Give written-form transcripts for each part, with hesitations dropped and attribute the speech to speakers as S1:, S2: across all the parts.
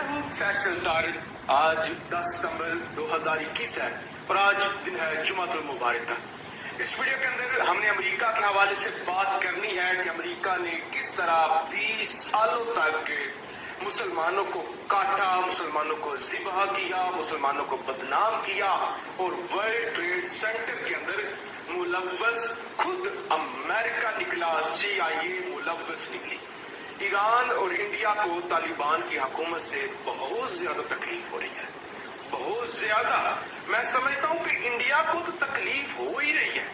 S1: फैसल तारिक। आज 10 सितंबर 2021 है और आज दिन है जुमातुल मुबारक का। इस वीडियो के अंदर हमने अमेरिका के हवाले से बात करनी है कि अमेरिका ने किस तरह 20 सालों तक मुसलमानों को काटा, मुसलमानों को ज़िबह किया, मुसलमानों को बदनाम किया और वर्ल्ड ट्रेड सेंटर के अंदर मुलव्वस खुद अमेरिका निकला, CIA मुलव्वस निकली। ईरान और इंडिया को तालिबान की हुकूमत से बहुत ज्यादा तकलीफ हो रही है, बहुत ज्यादा। मैं समझता हूँ कि इंडिया को तो तकलीफ हो ही रही है,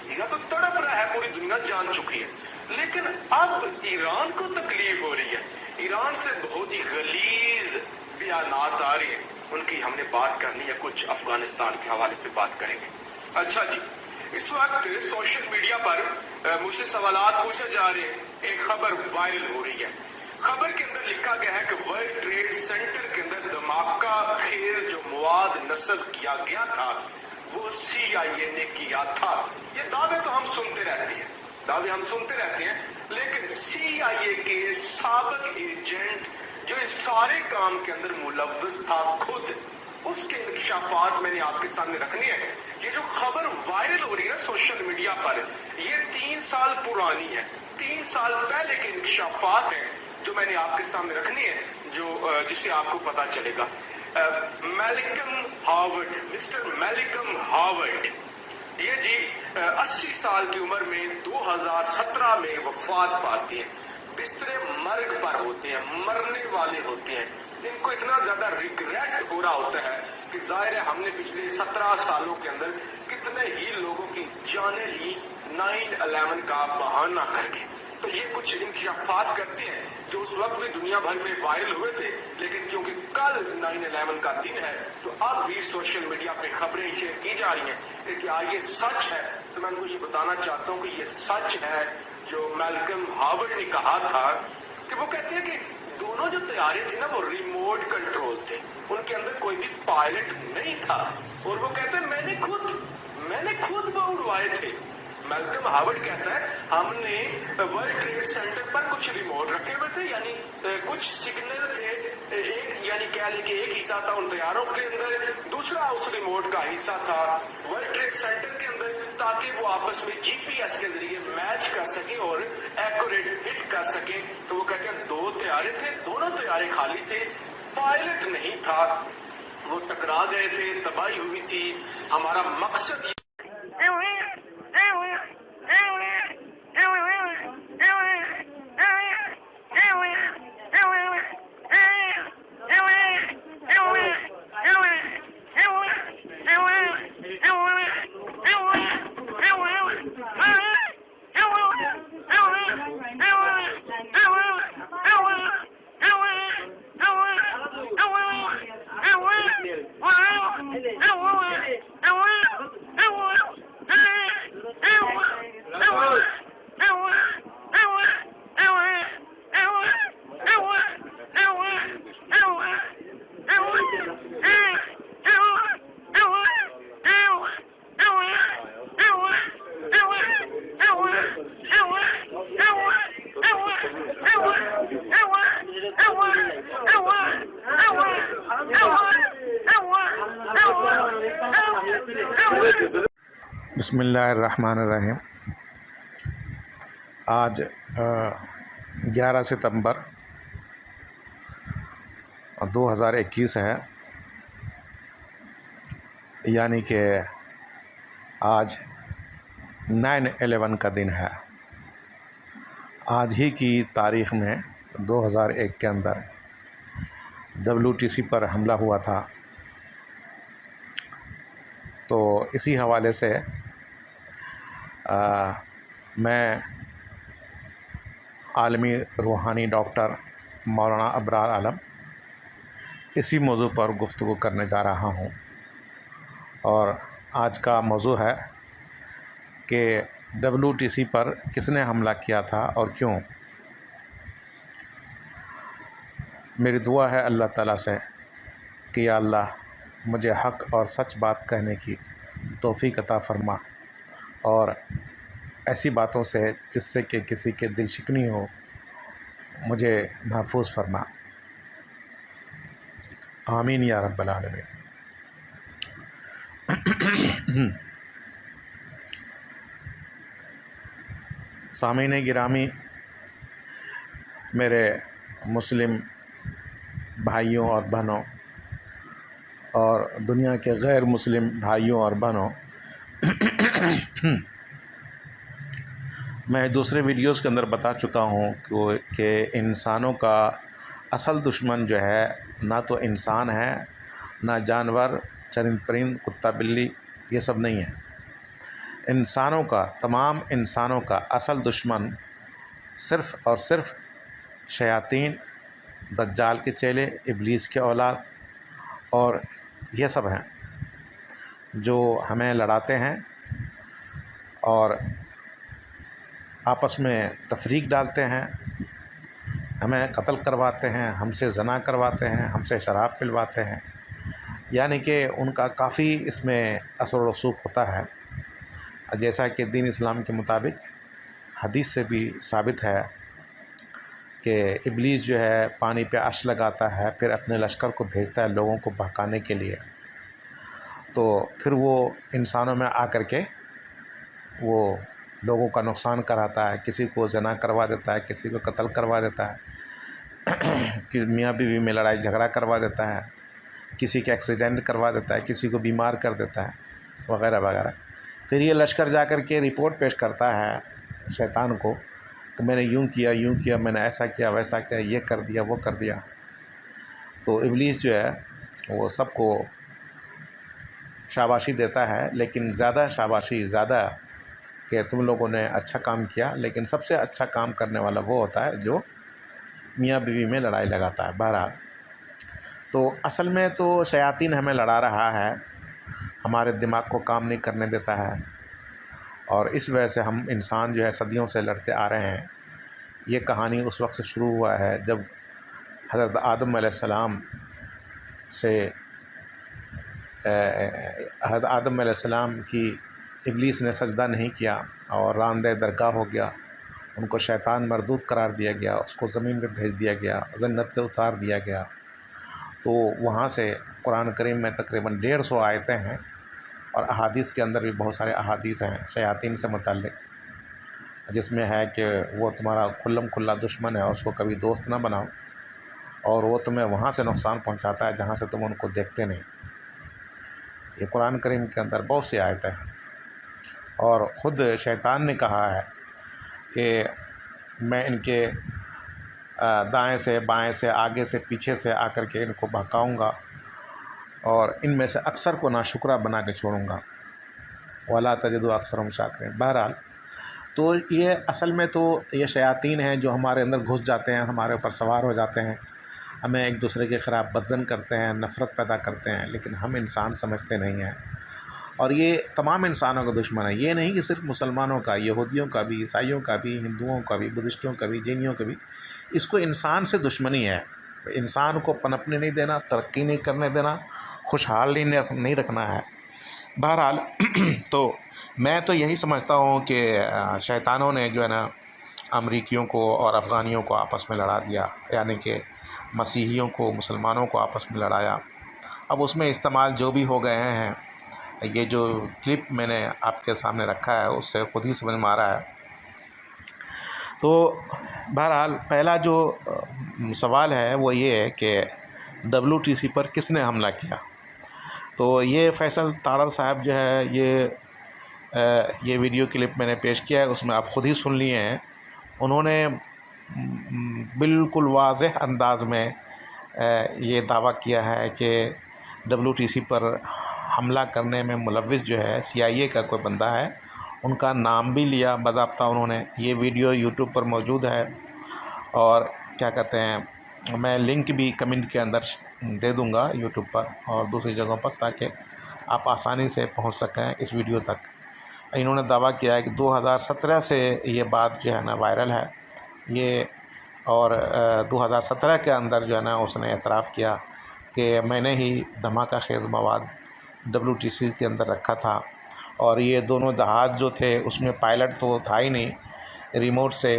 S1: इंडिया तो तड़प रहा है, पूरी दुनिया जान चुकी है, लेकिन अब ईरान को तकलीफ हो रही है। ईरान से बहुत ही गलीज बयानात आ रहे हैं, उनकी हमने बात करनी है, कुछ अफगानिस्तान के हवाले से बात करेंगे। अच्छा जी, इस वक्त सोशल मीडिया पर मुझसे सवालात पूछे जा रहे हैं। एक खबर वायरल हो रही है, खबर के अंदर लिखा गया है कि वर्ल्ड ट्रेड सेंटर के अंदर धमाका खेज जो मवाद नस्ब किया गया था वो CIA ने किया था। ये दावे तो हम सुनते रहते हैं, दावे हम सुनते रहते हैं, लेकिन CIA के साबिक एजेंट जो इस सारे काम के अंदर मुलव्वस था खुद, उसके इंकशाफात मैंने आपके सामने रखने हैं। ये जो खबर वायरल हो रही है सोशल मीडिया पर, ये 3 साल पुरानी है, 3 साल पहले के इंकशाफात हैं जो मैंने आपके सामने रखनी है, जो जिससे आपको पता चलेगा। मैलिकम हार्वर्ड, मिस्टर मैलिकम हार्वर्ड, ये जी 80 साल की उम्र में 2017 में वफात पाते हैं, बिस्तरे मर्ग पर होते हैं, मरने वाले होते हैं। इनको इतना ज्यादा रिग्रेट हो रहा होता है कि जाहिर है हमने पिछले 17 सालों के अंदर कितने ही लोगों की जानें ली 9/11 का बहाना करके। तो ये कुछ इंकशाफात करते हैं जो उस वक्त भी दुनिया भर में वायरल हुए थे, लेकिन क्योंकि कल 9/11 का दिन है तो अब भी सोशल मीडिया पे खबरें शेयर की जा रही हैं कि क्या ये सच है। तो मैं उनको ये बताना चाहता हूँ कि ये सच है जो मैल्कम हार्वर्ड ने कहा था, कि वो कहते हैं कि दोनों जो तैयारे थे ना वो रिमोट कंट्रोल थे, उनके अंदर कोई भी पायलट नहीं था, और वो कहते हैं मैंने खुद वो उड़वाए थे। मैल्कम हार्वर्ड कहता है हमने वर्ल्ड ट्रेड सेंटर पर कुछ रिमोट रखे हुए थे, यानी कुछ सिग्नल थे, एक यानी कह लें कि एक हिस्सा था उन तैयारों के अंदर, दूसरा उस रिमोट का हिस्सा था वर्ल्ड ट्रेड सेंटर के अंदर, ताकि वो आपस में GPS के जरिए मैच कर सके और एक्यूरेट हिट कर सके। तो वो कहते हैं 2 तैयारे थे, दोनों तैयारे खाली थे, पायलट नहीं था, वो टकरा गए थे, तबाही हुई थी। हमारा मकसद
S2: बिस्मिल्लाहिर्रहमानिर्रहीम। आज 11 सितंबर 2021 है, यानी कि आज 9/11 का दिन है। आज ही की तारीख़ में 2001 के अंदर WTC पर हमला हुआ था। तो इसी हवाले से मैं आलमी रूहानी डॉक्टर मौलाना अबरार आलम इसी मौजू पर गुफ्तगू करने जा रहा हूँ। और आज का मौजू है कि WTC पर किसने हमला किया था और क्यों। मेरी दुआ है अल्लाह ताला से कि या अल्लाह मुझे हक़ और सच बात कहने की तौफ़ीक अता फ़रमा और ऐसी बातों से जिससे कि किसी के दिल शिकनी हो मुझे महफूज फरमा। आमीन या रब्बल आलमीन। सामीन गिरामी, मेरे मुस्लिम भाइयों और बहनों और दुनिया के गैर मुस्लिम भाइयों और बहनों, मैं दूसरे वीडियोस के अंदर बता चुका हूँ कि इंसानों का असल दुश्मन जो है ना तो इंसान है, ना जानवर, चरिंद परिंद, कुत्ता बिल्ली, ये सब नहीं है। इंसानों का, तमाम इंसानों का असल दुश्मन सिर्फ़ और सिर्फ शयातीन, दज्जाल के चेले, इब्लीस के औलाद और ये सब हैं जो हमें लड़ाते हैं और आपस में तफरीक डालते हैं, हमें कत्ल करवाते हैं, हमसे ज़ना करवाते हैं, हमसे शराब पिलवाते हैं। यानी कि उनका काफ़ी इसमें असर रसूख होता है। जैसा कि दीन इस्लाम के मुताबिक हदीस से भी साबित है कि इब्लीस जो है पानी पे अर्श लगाता है, फिर अपने लश्कर को भेजता है लोगों को बहकाने के लिए। तो फिर वो इंसानों में आकर के वो लोगों का नुकसान कराता है, किसी को ज़ना करवा देता है, किसी को कत्ल करवा देता है, कि मियाँ बीवी में लड़ाई झगड़ा करवा देता है, किसी का एक्सीडेंट करवा देता है, किसी को बीमार कर देता है, वगैरह वगैरह। फिर ये लश्कर जा कर के रिपोर्ट पेश करता है शैतान को कि मैंने यूँ किया, मैंने ऐसा किया, वैसा किया, ये कर दिया, वो कर दिया। तो इब्लीस जो है वो सबको शाबाशी देता है, लेकिन ज़्यादा शाबाशी ज़्यादा कि तुम लोगों ने अच्छा काम किया, लेकिन सबसे अच्छा काम करने वाला वो होता है जो मियाँ बीवी में लड़ाई लगाता है। बहरहाल, तो असल में तो शयातीन हमें लड़ा रहा है, हमारे दिमाग को काम नहीं करने देता है और इस वजह से हम इंसान जो है सदियों से लड़ते आ रहे हैं। ये कहानी उस वक्त से शुरू हुआ है जब हज़रत आदम अलैहिस्सलाम से हज़रत आदम अलैहिस्सलाम की इब्लीस ने सजदा नहीं किया और रामदे दरगाह हो गया, उनको शैतान मरदूद करार दिया गया, उसको ज़मीन पे भेज दिया गया, जन्नत से उतार दिया गया। तो वहाँ से कुरान करीम में तकरीबन 150 आयतें हैं और अहादीस के अंदर भी बहुत सारे अहादीस हैं शयातीन से मुतल्लिक़, जिसमें है कि वो तुम्हारा खुल्लम खुल्ला दुश्मन है, उसको कभी दोस्त ना बनाओ और वो तुम्हें वहाँ से नुकसान पहुँचाता है जहाँ से तुम उनको देखते नहीं। ये कुरान करीम के अंदर बहुत सी आयतें हैं और ख़ुद शैतान ने कहा है कि मैं इनके दाएं से, बाएं से, आगे से, पीछे से आकर के इनको बहकाऊँगा और इनमें से अक्सर को नाशुक्रा बना के छोड़ूंगा, वला तजिदु अक्सरहुम शाकिरीन। बहरहाल, तो ये असल में तो ये शयातीन हैं जो हमारे अंदर घुस जाते हैं, हमारे ऊपर सवार हो जाते हैं, हमें एक दूसरे के ख़िलाफ़ बदज़न करते हैं, नफ़रत पैदा करते हैं, लेकिन हम इंसान समझते नहीं हैं और ये तमाम इंसानों का दुश्मन है। ये नहीं कि सिर्फ मुसलमानों का, यहूदियों का भी, ईसाइयों का भी, हिंदुओं का भी, बुद्धिस्टों का भी, जैनियों का भी, इसको इंसान से दुश्मनी है। इंसान को पनपने नहीं देना, तरक्की नहीं करने देना, खुशहाल नहीं रखना है। बहरहाल तो मैं तो यही समझता हूँ कि शैतानों ने जो है ना अमरीकियों को और अफ़गानियों को आपस में लड़ा दिया, यानी कि मसीहियों को मुसलमानों को आपस में लड़ाया। अब उसमें इस्तेमाल जो भी हो गए हैं, ये जो क्लिप मैंने आपके सामने रखा है उससे ख़ुद ही समझ में आ रहा है। तो बहरहाल पहला जो सवाल है वो ये है कि WTC पर किसने हमला किया। तो ये फैसल तारड़ साहब जो है ये वीडियो क्लिप मैंने पेश किया है, उसमें आप ख़ुद ही सुन लिए हैं। उन्होंने बिल्कुल वाज़ेह अंदाज़ में ये दावा किया है कि WTC पर हमला करने में मुलव्विस जो है CIA का कोई बंदा है, उनका नाम भी लिया बाज़ाब्ता उन्होंने। ये वीडियो YouTube पर मौजूद है और क्या कहते हैं, मैं लिंक भी कमेंट के अंदर दे दूंगा YouTube पर और दूसरी जगहों पर, ताकि आप आसानी से पहुंच सकें इस वीडियो तक। इन्होंने दावा किया है कि 2017 से ये बात जो है ना वायरल है ये, और 2017 के अंदर जो है ना उसने एतराफ़ किया कि मैंने ही धमाका खेज़ मवाद WTC के अंदर रखा था और ये दोनों जहाज़ जो थे उसमें पायलट तो था ही नहीं, रिमोट से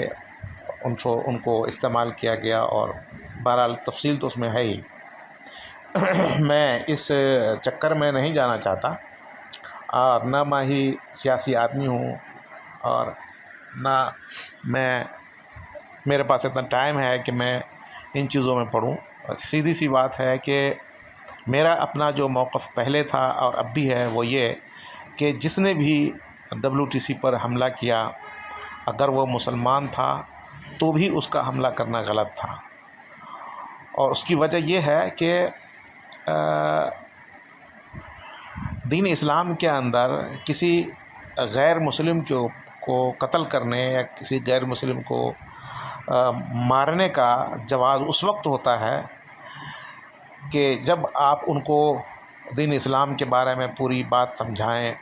S2: उनको इस्तेमाल किया गया और बहरहाल तफसील तो उसमें है ही। मैं इस चक्कर में नहीं जाना चाहता, और न मैं ही सियासी आदमी हूँ, और ना मेरे पास इतना टाइम है कि मैं इन चीज़ों में पढ़ूँ। सीधी सी बात है कि मेरा अपना जो मौक़िफ़ पहले था और अब भी है वो ये कि जिसने भी WTC पर हमला किया, अगर वो मुसलमान था तो भी उसका हमला करना गलत था। और उसकी वजह ये है कि दीन इस्लाम के अंदर किसी गैर मुस्लिम को कत्ल करने या किसी गैर मुस्लिम को मारने का जवाज़ उस वक्त होता है कि जब आप उनको दीन इस्लाम के बारे में पूरी बात समझाएं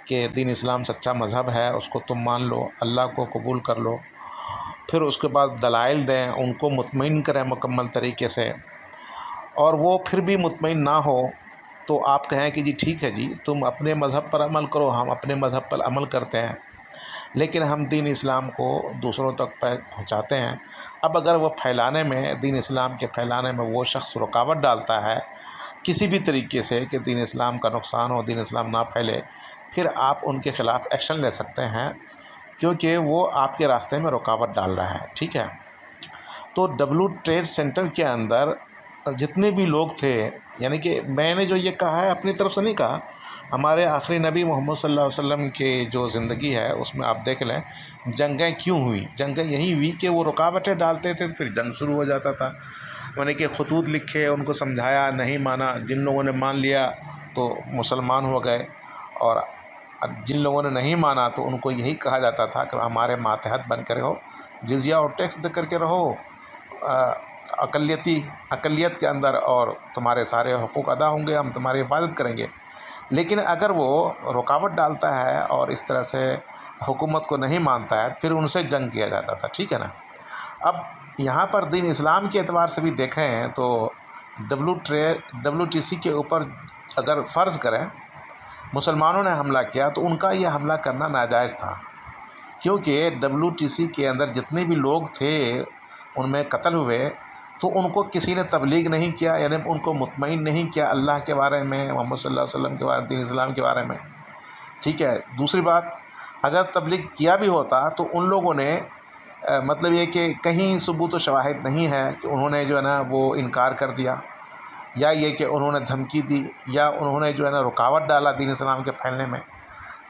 S2: कि दीन इस्लाम सच्चा मज़हब है, उसको तुम मान लो, अल्लाह को कबूल कर लो, फिर उसके बाद दलाइल दें, उनको मुतमईन करें मुकम्मल तरीके से, और वो फिर भी मुतमईन ना हो तो आप कहें कि जी ठीक है जी, तुम अपने मज़हब पर अमल करो, हम अपने मज़हब पर अमल करते हैं, लेकिन हम दीन इस्लाम को दूसरों तक पहुँचाते हैं। अब अगर वो फैलाने में, दीन इस्लाम के फैलाने में वो शख्स रुकावट डालता है किसी भी तरीके से कि दीन इस्लाम का नुकसान हो, दीन इस्लाम ना फैले, फिर आप उनके ख़िलाफ़ एक्शन ले सकते हैं, क्योंकि वो आपके रास्ते में रुकावट डाल रहा है। ठीक है। तो वर्ल्ड ट्रेड सेंटर के अंदर जितने भी लोग थे, यानी कि मैंने जो ये कहा है अपनी तरफ से नहीं कहा, हमारे आखिरी नबी मोहम्मद सल्लल्लाहु अलैहि वसल्लम की जो ज़िंदगी है उसमें आप देख लें जंगें क्यों हुई। जंगें यही हुई कि वो रुकावटें डालते थे, फिर जंग शुरू हो जाता था। मैंने कि खतूत लिखे, उनको समझाया, नहीं माना, जिन लोगों ने मान लिया तो मुसलमान हो गए, और जिन लोगों ने नहीं माना तो उनको यही कहा जाता था कि हमारे मातहत बन कर रहो, जिज़िया और टैक्स दे करके रहो अक़लियत के अंदर, और तुम्हारे सारे हुकूक अदा होंगे, हम तुम्हारी हिफाजत करेंगे। लेकिन अगर वो रुकावट डालता है और इस तरह से हुकूमत को नहीं मानता है, फिर उनसे जंग किया जाता था। ठीक है ना। अब यहाँ पर दीन इस्लाम के एतबार से भी देखें तो WTC के ऊपर अगर फ़र्ज़ करें मुसलमानों ने हमला किया तो उनका ये हमला करना नाजायज़ था, क्योंकि WTC के अंदर जितने भी लोग थे उनमें कत्ल हुए तो उनको किसी ने तबलीग नहीं किया, यानी उनको मुतमईन नहीं किया अल्लाह के बारे में, मोहम्मद सल्लल्लाहु अलैहि वसल्लम के बारे में, दीन इस्लाम के बारे में। ठीक है। दूसरी बात, अगर तबलीग किया भी होता तो उन लोगों ने मतलब ये कि कहीं सबूत व शवाहिद नहीं है कि उन्होंने जो है ना वो इनकार कर दिया, या ये कि उन्होंने धमकी दी, या उन्होंने जो है ना रुकावट डाला दीन इस्लाम के फैलने में।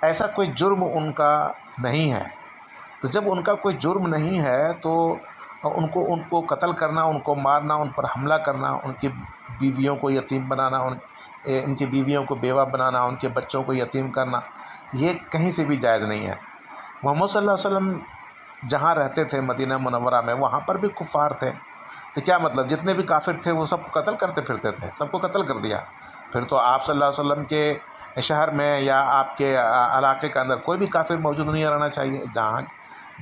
S2: ऐसा कोई जुर्म उनका नहीं है। तो जब उनका कोई जुर्म नहीं है तो उनको कत्ल करना, उनको मारना, उन पर हमला करना, उनकी बीवियों को यतीम बनाना, उनकी बीवियों को बेवा बनाना, उनके बच्चों को यतीम करना, ये कहीं से भी जायज़ नहीं है। मोहम्मद सल्लल्लाहु अलैहि वसल्लम जहाँ रहते थे मदीना मुनव्वरा में, वहाँ पर भी कुफ़ार थे। तो क्या मतलब, जितने भी काफिर थे वो सबको कत्ल करते फिरते थे, सबको कत्ल कर दिया। फिर तो आप सल्लल्लाहु अलैहि वसल्लम के शहर में या आपके इलाके के अंदर कोई भी काफिर मौजूद नहीं रहना चाहिए, जहाँ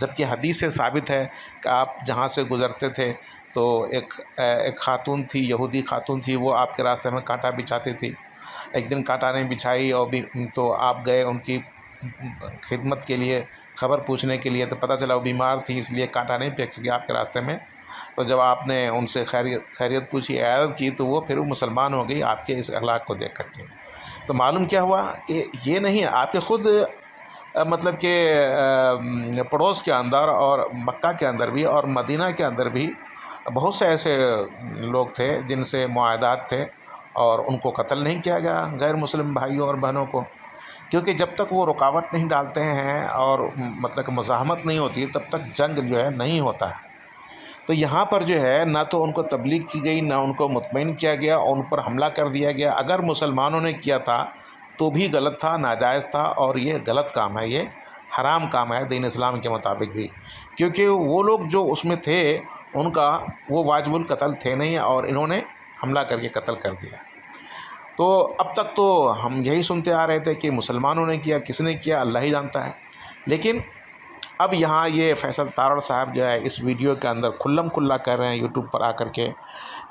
S2: जबकि हदीस से साबित है कि आप जहाँ से गुज़रते थे तो एक खातून थी, यहूदी खातून थी, वो आपके रास्ते में कांटा बिछाती थी। एक दिन कांटा नहीं बिछाई और भी तो आप गए उनकी खिदमत के लिए, ख़बर पूछने के लिए, तो पता चला वो बीमार थी, इसलिए कांटा नहीं फेंक सकी आपके रास्ते में। तो जब आपने उनसे खैरियत पूछी, इयादत की, तो वो फिर वो मुसलमान हो गई आपके इस अखलाक को देख करके। तो मालूम क्या हुआ कि ये नहीं है, आपके ख़ुद मतलब कि पड़ोस के अंदर और मक्का के अंदर भी और मदीना के अंदर भी बहुत से ऐसे लोग थे जिनसे मुआहदात थे और उनको कत्ल नहीं किया गया, गैर मुस्लिम भाइयों और बहनों को, क्योंकि जब तक वो रुकावट नहीं डालते हैं और मतलब कि मुज़ाहमत नहीं होती तब तक जंग जो है नहीं होता है। तो यहाँ पर जो है ना तो उनको तबलीग की गई, ना उनको मुतमईन किया गया और उन पर हमला कर दिया गया। अगर मुसलमानों ने किया था तो भी गलत था, नाजायज़ था, और ये गलत काम है, ये हराम काम है दीन इस्लाम के मुताबिक भी, क्योंकि वो लोग जो उसमें थे उनका वो वाजिबुल कत्ल थे नहीं और इन्होंने हमला करके कत्ल कर दिया। तो अब तक तो हम यही सुनते आ रहे थे कि मुसलमानों ने किया, किसने किया अल्लाह ही जानता है। लेकिन अब यहाँ ये फैसल तारड़ साहब जो है इस वीडियो के अंदर खुल्लम खुल्ला कर रहे हैं यूट्यूब पर आकर के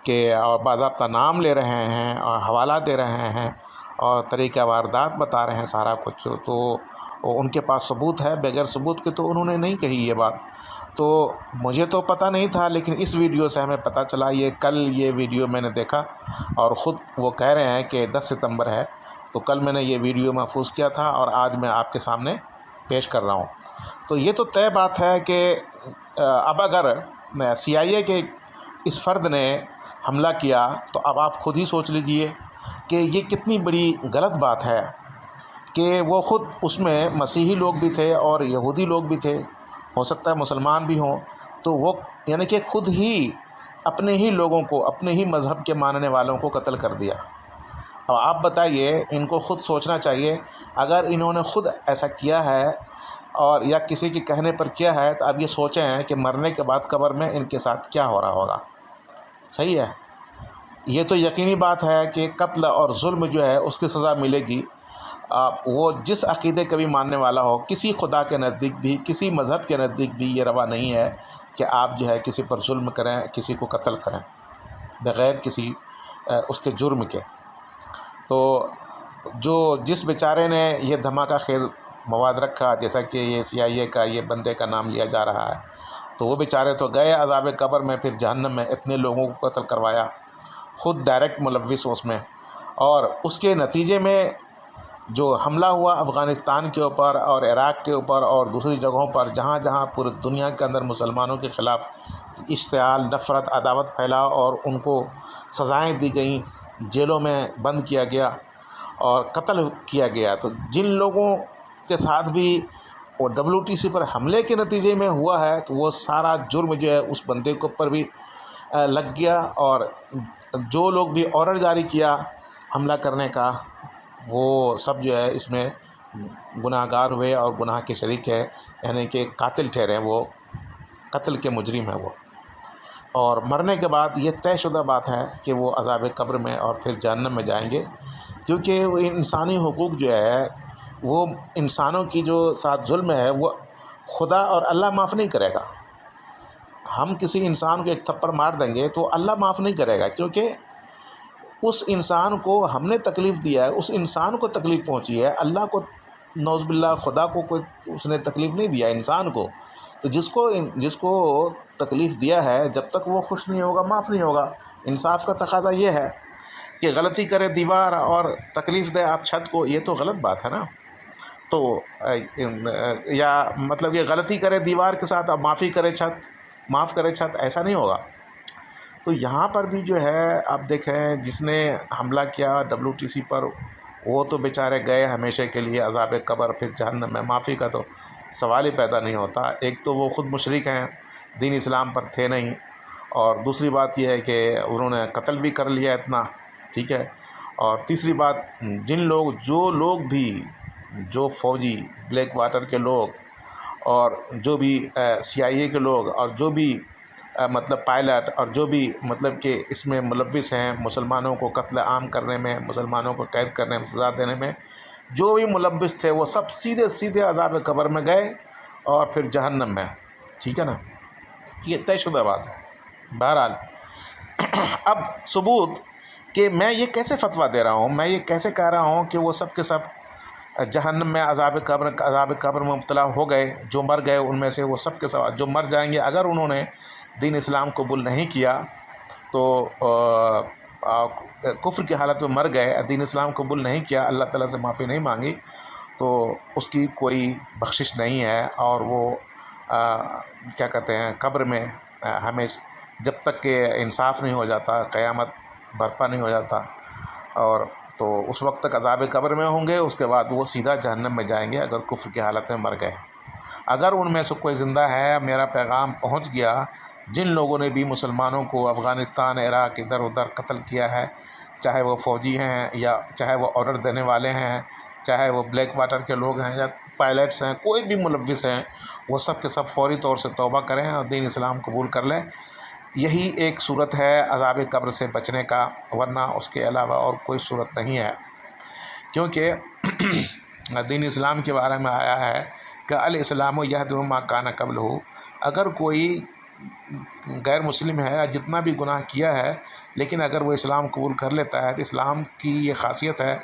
S2: कि और बाज़ाब्ता नाम ले रहे हैं और हवाला दे रहे हैं और तरीक़ा वारदात बता रहे हैं सारा कुछ, तो उनके पास सबूत है, बगैर सबूत के तो उन्होंने नहीं कही ये बात। तो मुझे तो पता नहीं था, लेकिन इस वीडियो से हमें पता चला। ये वीडियो मैंने देखा और ख़ुद वो कह रहे हैं कि 10 सितंबर है, तो कल मैंने ये वीडियो महफूज किया था और आज मैं आपके सामने पेश कर रहा हूँ। तो ये तो तय बात है कि अब अगर CIA के इस फ़र्द ने हमला किया तो अब आप खुद ही सोच लीजिए कि ये कितनी बड़ी गलत बात है कि वो ख़ुद उसमें मसीही लोग भी थे और यहूदी लोग भी थे, हो सकता है मुसलमान भी हों, तो वो यानी कि खुद ही अपने ही लोगों को, अपने ही मज़हब के मानने वालों को कत्ल कर दिया। अब आप बताइए, इनको ख़ुद सोचना चाहिए, अगर इन्होंने ख़ुद ऐसा किया है और या किसी के कहने पर किया है, तो अब ये सोचें हैं कि मरने के बाद कब्र में इनके साथ क्या हो रहा होगा। सही है, ये तो यकीनी बात है कि कत्ल और जुल्म जो है उसकी सज़ा मिलेगी। वो जिस अक़ीदे का भी मानने वाला हो, किसी खुदा के नज़दीक भी, किसी मज़हब के नज़दीक भी ये रवा नहीं है कि आप जो है किसी पर जुल्म करें, किसी को कत्ल करें बग़ैर किसी उसके जुर्म के। तो जिस बेचारे ने ये धमाका खेज़ मवाद रखा, जैसा कि ये CIA का ये बंदे का नाम लिया जा रहा है, तो वो बेचारे तो गए अज़ाब कब्र में, फिर जहन्नम में इतने लोगों को कत्ल करवाया, ख़ुद डायरेक्ट मुलव्विस उसमें। और उसके नतीजे में जो हमला हुआ अफ़गानिस्तान के ऊपर और इराक़ के ऊपर और दूसरी जगहों पर, जहाँ जहाँ पूरी दुनिया के अंदर मुसलमानों के ख़िलाफ़ इश्तिआल, नफ़रत, अदावत फैला और उनको सज़ाएँ दी गईं, जेलों में बंद किया गया और कत्ल किया गया। तो जिन लोगों के साथ भी वो WTC पर हमले के नतीजे में हुआ है, तो वो सारा जुर्म जो है उस बंदे के ऊपर भी लग गया। और जो लोग भी ऑर्डर जारी किया हमला करने का, वो सब जो है इसमें गुनाहगार हुए और गुनाह के शरीक है, यानी कि कातिल ठहरे, वो कत्ल के मुजरिम है वो। और मरने के बाद ये तयशुदा बात है कि वो अज़ाब कब्र में और फिर जहन्नम में जाएंगे, क्योंकि वो इंसानी हुकूक जो है, वो इंसानों की जो साथ जुल्म है, वो खुदा और अल्लाह माफ़ नहीं करेगा। हम किसी इंसान को एक थप्पड़ मार देंगे तो अल्लाह माफ़ नहीं करेगा, क्योंकि उस इंसान को हमने तकलीफ़ दिया है, उस इंसान को तकलीफ़ पहुंची है। अल्लाह को नौज़ुबिल्लाह, खुदा को कोई उसने तकलीफ़ नहीं दिया, इंसान को। तो जिसको तकलीफ़ दिया है, जब तक वो खुश नहीं होगा, माफ़ नहीं होगा। इंसाफ का तकाज़ा ये है कि गलती करे दीवार और तकलीफ़ दे आप छत को, ये तो गलत बात है ना। तो या मतलब ये गलती करे दीवार के साथ अब माफ़ करे छत, ऐसा नहीं होगा। तो यहाँ पर भी जो है आप देखें, जिसने हमला किया WTC पर, वो तो बेचारे गए हमेशा के लिए अज़ाब कब्र, फिर जहन्नम में। माफ़ी का तो सवाल ही पैदा नहीं होता। एक तो वो ख़ुद मुशरिक हैं, दीन इस्लाम पर थे नहीं, और दूसरी बात यह है कि उन्होंने कत्ल भी कर लिया इतना, ठीक है। और तीसरी बात, जो फ़ौजी, ब्लैक वाटर के लोग और जो भी CIA के लोग और जो भी मतलब पायलट और जो भी मतलब कि इसमें मुलव्विस हैं, मुसलमानों को कत्ल आम करने में, मुसलमानों को कैद करने में, सज़ा देने में जो भी मुलव्विस थे, वो सब सीधे सीधे अज़ाब कब्र में गए और फिर जहन्नम में, ठीक है ना। ये तयशुदा बात है। बहरहाल अब सबूत कि मैं ये कैसे फतवा दे रहा हूँ, मैं ये कैसे कह रहा हूँ कि वो सब के सब जहन्नम में अज़ाब कब्र में मुब्तला हो गए, जो मर गए उनमें से, वो सब के सब जो मर जाएंगे अगर उन्होंने दीन इस्लाम कबूल नहीं किया, तो कुफ्र की हालत में मर गए, दीन इस्लाम कबूल नहीं किया, अल्लाह ताला से माफ़ी नहीं मांगी, तो उसकी कोई बख्शिश नहीं है। और वो क्या कहते हैं, कब्र में हमेशा जब तक कि इंसाफ नहीं हो जाता, क़यामत बर्पा नहीं हो जाता, और तो उस वक्त तक अज़ाब कब्र में होंगे। उसके बाद वो सीधा जहन्नम में जाएंगे अगर कुफ्र की हालत में मर गए। अगर उनमें से कोई ज़िंदा है, मेरा पैगाम पहुंच गया, जिन लोगों ने भी मुसलमानों को अफ़गानिस्तान, इराक़, इधर उधर कत्ल किया है, चाहे वो फ़ौजी हैं या चाहे वो ऑर्डर देने वाले हैं, चाहे वो ब्लैक वाटर के लोग हैं या पायलट्स हैं, कोई भी मुलव्विस हैं, वो सब के सब फ़ौरी तौर से तौबा करें और दीन इस्लाम कबूल कर लें। यही एक सूरत है अज़ाब कब्र से बचने का, वरना उसके अलावा और कोई सूरत नहीं है। क्योंकि दीन इस्लाम के बारे में आया है कि अल इस्लाम यहदु मा कान क़ब्लहु, अगर कोई गैर मुस्लिम है, जितना भी गुनाह किया है, लेकिन अगर वो इस्लाम कबूल कर लेता है, तो इस्लाम की ये ख़ासियत है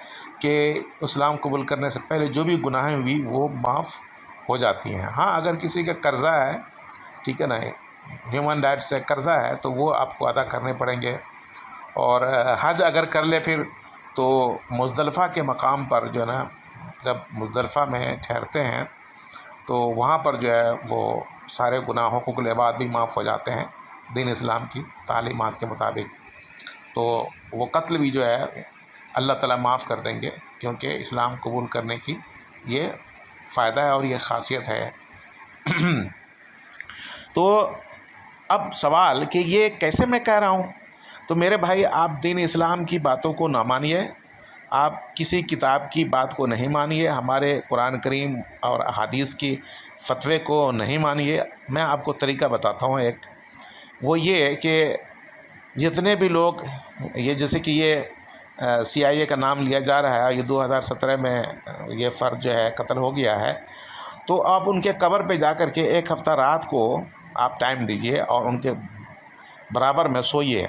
S2: कि इस्लाम कबूल करने से पहले जो भी गुनाहें हुई वो माफ़ हो जाती हैं। हाँ, अगर किसी का कर्ज़ा है ठीक है ना। ह्यूमन राइट्स से कर्ज़ा है तो वो आपको अदा करने पड़ेंगे। और हज अगर कर ले फिर तो मुज़दलिफ़ा के मकाम पर जो है ना, जब मुज़दलिफ़ा में ठहरते हैं तो वहाँ पर जो है वो सारे गुनाह हुकूक़ुल इबाद भी माफ़ हो जाते हैं दीन इस्लाम की तालीमात के मुताबिक। तो वो कत्ल भी जो है अल्लाह ताला माफ़ कर देंगे, क्योंकि इस्लाम कबूल करने की ये फ़ायदा है और ये ख़ासियत है। तो अब सवाल कि ये कैसे मैं कह रहा हूँ, तो मेरे भाई आप दीन इस्लाम की बातों को ना मानिए, आप किसी किताब की बात को नहीं मानिए, हमारे कुरान करीम और अहादीस की फ़तवे को नहीं मानिए। मैं आपको तरीका बताता हूँ एक, वो ये कि जितने भी लोग ये जैसे कि ये CIA का नाम लिया जा रहा है, ये 2017 में ये फ़र्द जो है कत्ल हो गया है, तो आप उनके कब्र पे जा कर के एक हफ़्ता रात को आप टाइम दीजिए और उनके बराबर में सोइए,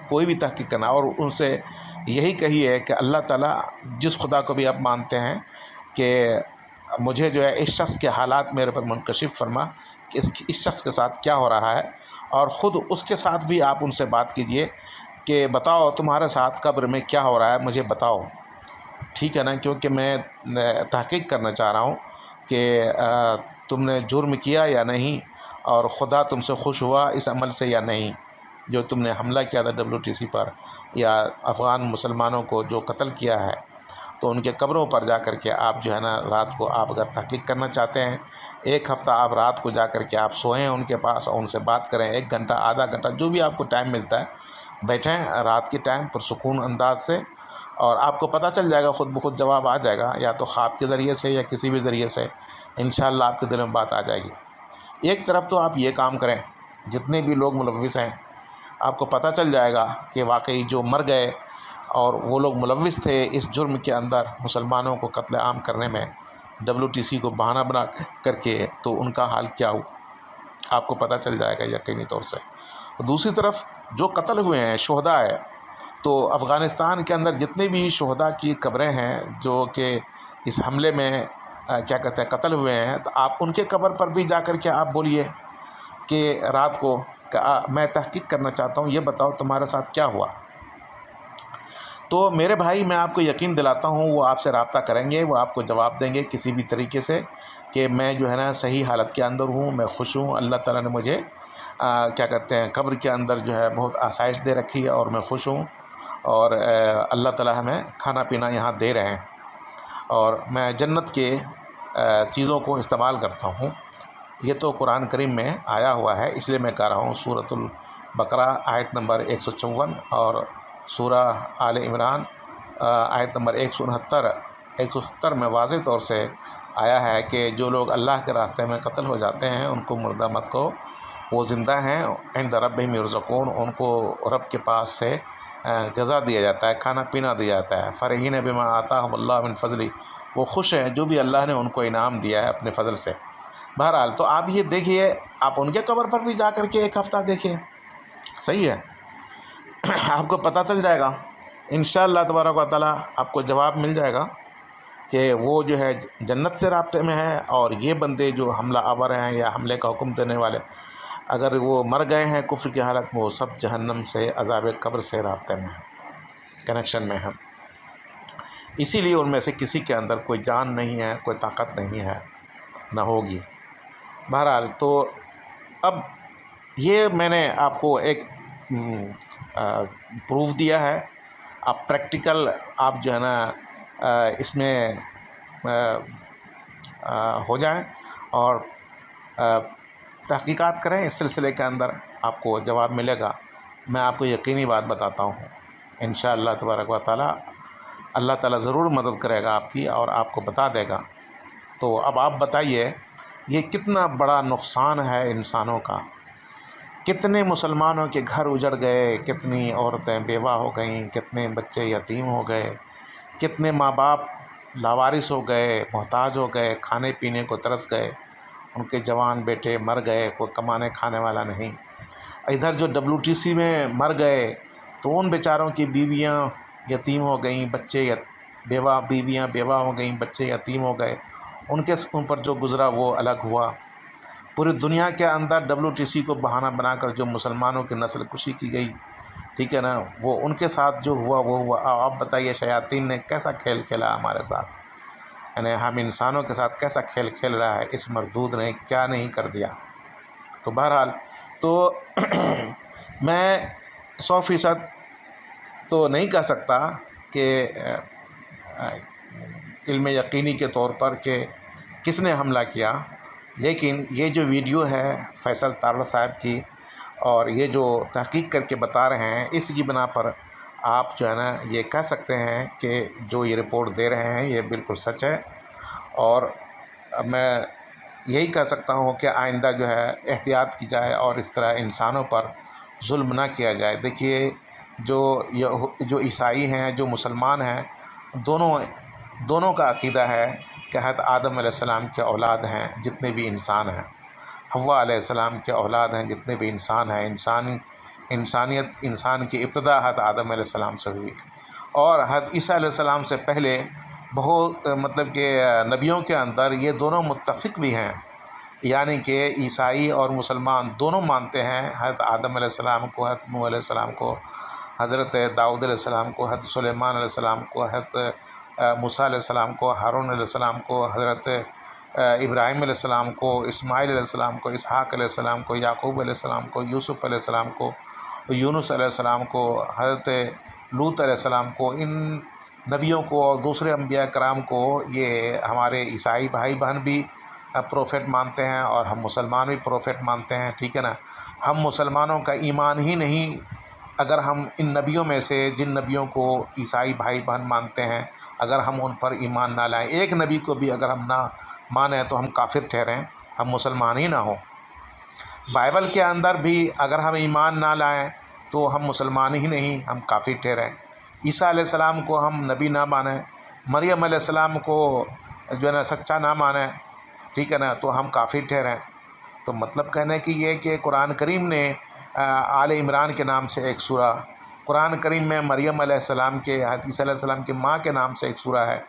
S2: कोई भी तहक़ीक़ करना, और उनसे यही कहिए कि अल्लाह ताला जिस खुदा को भी आप मानते हैं कि मुझे जो है इस शख्स के हालात मेरे पर मुनकशिफ फरमा कि इस शख्स के साथ क्या हो रहा है, और ख़ुद उसके साथ भी आप उनसे बात कीजिए कि बताओ तुम्हारे साथ कब्र में क्या हो रहा है, मुझे बताओ, ठीक है ना। क्योंकि मैं तहक़ीक़ करना चाह रहा हूँ कि तुमने जुर्म किया या नहीं, और खुदा तुमसे खुश हुआ इस अमल से या नहीं, जो तुमने हमला किया था WTC पर, या अफ़गान मुसलमानों को जो कत्ल किया है। तो उनके कब्रों पर जा कर के आप जो है ना, रात को आप अगर तहक़ीक़ करना चाहते हैं, एक हफ़्ता आप रात को जा कर के आप सोएं उनके पास और उनसे बात करें, 1 घंटा आधा घंटा जो भी आपको टाइम मिलता है, बैठें रात के टाइम पुरसुकून अंदाज से, और आपको पता चल जाएगा, ख़ुद ब खुद जवाब आ जाएगा, या तो ख्वाब के ज़रिए से या किसी भी ज़रिए से इंशाअल्लाह आपके दिल में बात आ जाएगी। एक तरफ तो आप ये काम करें, जितने भी लोग मुलव्विस हैं आपको पता चल जाएगा कि वाकई जो मर गए और वो लोग मुलव्विस थे इस जुर्म के अंदर, मुसलमानों को कत्ल आम करने में, WTC को बहाना बना करके, तो उनका हाल क्या हो आपको पता चल जाएगा यकीनी तौर से। दूसरी तरफ जो कत्ल हुए हैं शुहदा है, तो अफ़गानिस्तान के अंदर जितने भी शुहदा की कब्रें हैं जो कि इस हमले में क्या कहते हैं कत्ल हुए हैं, तो आप उनके कब्र पर भी जा कर के आप बोलिए कि रात को मैं तहक़ीक़ करना चाहता हूँ, ये बताओ तुम्हारे साथ क्या हुआ। तो मेरे भाई मैं आपको यकीन दिलाता हूँ वो आपसे रब्ता करेंगे, वो आपको जवाब देंगे किसी भी तरीके से कि मैं जो है ना सही हालत के अंदर हूँ, मैं खुश हूँ, अल्लाह ताला ने मुझे क्या कहते हैं कब्र के अंदर जो है बहुत आसाइश दे रखी है और मैं खुश हूँ, और अल्लाह ताला हमें खाना पीना यहाँ दे रहे हैं, और मैं जन्नत के चीज़ों को इस्तेमाल करता हूँ। ये तो कुरान करीम में आया हुआ है, इसलिए मैं कह रहा हूँ। सूरतुल बकरा आयत नंबर 154 और सूरह आले इमरान आयत नंबर 169 में वाज़ेह तौर से आया है कि जो लोग अल्लाह के रास्ते में कत्ल हो जाते हैं उनको मुर्दा मत कहो, वो ज़िंदा हैं, इंद रब्बिहिम युरज़क़ून, उनको रब के पास से गज़ा दिया जाता है, खाना पीना दिया जाता है। फ़रहीन बिमा आताहुमुल्लाहु मिन फ़ज़ली, वो खुश हैं जो भी अल्लाह ने उनको इनाम दिया है अपने फ़ज़ल से। बहरहाल तो आप ये देखिए, आप उनके कब्र पर भी जा कर के एक हफ़्ता देखिए, सही है आपको पता चल जाएगा इंशाअल्लाह तबारक व तआला, आपको जवाब मिल जाएगा कि वो जो है जन्नत से राब्ते में है, और ये बंदे जो हमला आवर हैं या हमले का हुक्म देने वाले, अगर वो मर गए हैं कुफ्र की हालत में, वो सब जहन्नम से अज़ाब कब्र से राब्ते में हैं, कनेक्शन में हैं। इसीलिए उनमें से किसी के अंदर कोई जान नहीं है, कोई ताकत नहीं है, ना होगी। बहरहाल तो अब ये मैंने आपको एक प्रूफ दिया है, आप प्रैक्टिकल आप जो है ना इसमें हो जाएं और तहक़ीक़ात करें, इस सिलसिले के अंदर आपको जवाब मिलेगा। मैं आपको यकीनी बात बताता हूँ, इंशाअल्लाह तबारक व तआला अल्लाह ताला ज़रूर मदद करेगा आपकी और आपको बता देगा। तो अब आप बताइए ये कितना बड़ा नुकसान है इंसानों का, कितने मुसलमानों के घर उजड़ गए, कितनी औरतें बेवा हो गईं, कितने बच्चे यतीम हो गए, कितने माँ बाप लावारिस हो गए, मोहताज हो गए, खाने पीने को तरस गए, उनके जवान बेटे मर गए, कोई कमाने खाने वाला नहीं। इधर जो WTC में मर गए तो उन बेचारों की बीवियां यतीम हो गईं, बच्चे बीवियां बेवा हो गईं, बच्चे यतीम हो गए, उन पर जो गुज़रा वो अलग हुआ। पूरी दुनिया के अंदर WTC को बहाना बनाकर जो मुसलमानों की नस्ल कुशी की गई, ठीक है ना, वो उनके साथ जो हुआ वो हुआ। आप बताइए शयातीन ने कैसा खेल खेला हमारे साथ, यानी हम इंसानों के साथ कैसा खेल खेल रहा है इस मरदूद ने, क्या नहीं कर दिया। तो बहरहाल तो मैं 100% तो नहीं कह सकता कि इल्म यकीनी के तौर पर कि किसने हमला किया, लेकिन ये जो वीडियो है फैसल तारड़ साहब की और ये जो तहकीक करके बता रहे हैं, इसकी बिना पर आप जो है ना ये कह सकते हैं कि जो ये रिपोर्ट दे रहे हैं ये बिल्कुल सच है। और मैं यही कह सकता हूँ कि आइंदा जो है एहतियात की जाए और इस तरह इंसानों पर जुल्म ना किया जाए। देखिए जो ईसाई हैं, जो मुसलमान हैं, दोनों का अकीदा है कि हज़रत आदम अलैहिस्सलाम के औलाद हैं जितने भी इंसान हैं, हव्वा अलैहिस्सलाम के औलाद हैं जितने भी इंसान हैं। इंसान की इब्तिदा हज़रत आदम अलैहिस्सलाम से हुई और हज़रत ईसा अलैहिस्सलाम से पहले बहुत मतलब कि नबियों के अंदर ये दोनों मुत्तफ़िक भी हैं, यानी कि ईसाई और मुसलमान दोनों मानते हैं हज़रत आदम अलैहिस्सलाम को, हज़रत नूह अलैहिस्सलाम को, हज़रत दाऊद अलैहिस्सलाम को, हज़रत सुलेमान अलैहिस्सलाम को, हज़रत मूसा अलैहिस्सलाम को, हारून अलैहिस्सलाम को, हज़रत इब्राहीम अलैहिस्सलाम को, इस्माइल अलैहिस्सलाम को, इसहाक़ अलैहिस्सलाम को, याकूब अलैहिस्सलाम को, यूसुफ़ अलैहिस्सलाम को, यूनुस अलैहिस्सलाम को, हज़रत लूत अलैहिस्सलाम को, इन नबियों को और दूसरे अंबिया कराम को ये हमारे ईसाई भाई बहन भी प्रोफेट मानते हैं और हम मुसलमान भी प्रोफेट मानते हैं, ठीक है ना। हम मुसलमानों का ईमान ही नहीं, अगर हम इन नबियों में से जिन नबियों को ईसाई भाई बहन मानते हैं, अगर हम उन पर ईमान ना लाएं, एक नबी को भी अगर हम ना माने तो हम काफिर ठहरें, हम मुसलमान ही ना हो। बाइबल के अंदर भी अगर हम ईमान ना लाएं तो हम मुसलमान ही नहीं, हम काफिर ठहरें। ईसा अलैहिस्सलाम को हम नबी ना माने, मरियम अलैहिस्सलाम को जो है ना सच्चा ना माने, ठीक है ना, तो हम काफिर ठहरें। तो मतलब कहने की ये कि कुरान करीम ने आले इमरान के नाम से एक सूरा, कुरान करीम में मरियम अलैहिस्सलाम के, हज़रत ईसा अलैहिस्सलाम की माँ के नाम से एक सूरा है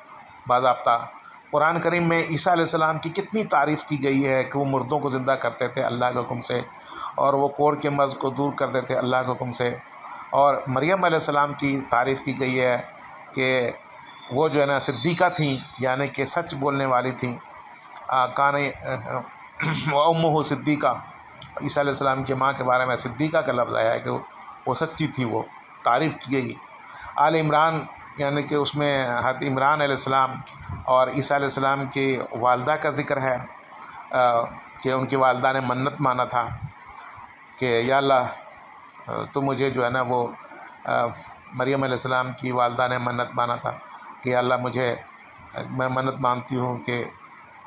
S2: बाज़ाब्ता। कुरान करीम में ईसा अलैहिस्सलाम की कितनी तारीफ़ की गई है कि वो मुर्दों को ज़िंदा करते थे अल्लाह के हुक्म से, और वो कोढ़ के मर्ज़ को दूर करते थे अल्लाह के हुक्म से। और मरियम अलैहिस्सलाम की तारीफ़ की गई है कि वो जो है ना सिद्दीक़ा थी, यानी कि सच बोलने वाली थी। काने व उम्मुहु सिद्दीक़ा, ईसा अलैहिस्सलाम की माँ के बारे में सिद्दीक़ा का लफ्ज़ आया है कि वो सच्ची थी, वो तारीफ़ की गई। आल इमरान यानी कि उसमें हज़रत इमरान अलैहिस्सलाम और ईसा अलैहिस्सलाम की वालदा का ज़िक्र है कि उनकी वालदा ने मन्नत माना था कि या अल्लाह तो मुझे जो है ना वो मरियम अलैहिस्सलाम की वालदा ने मन्नत माना था कि अल्लाह मैं मन्नत मानती हूँ कि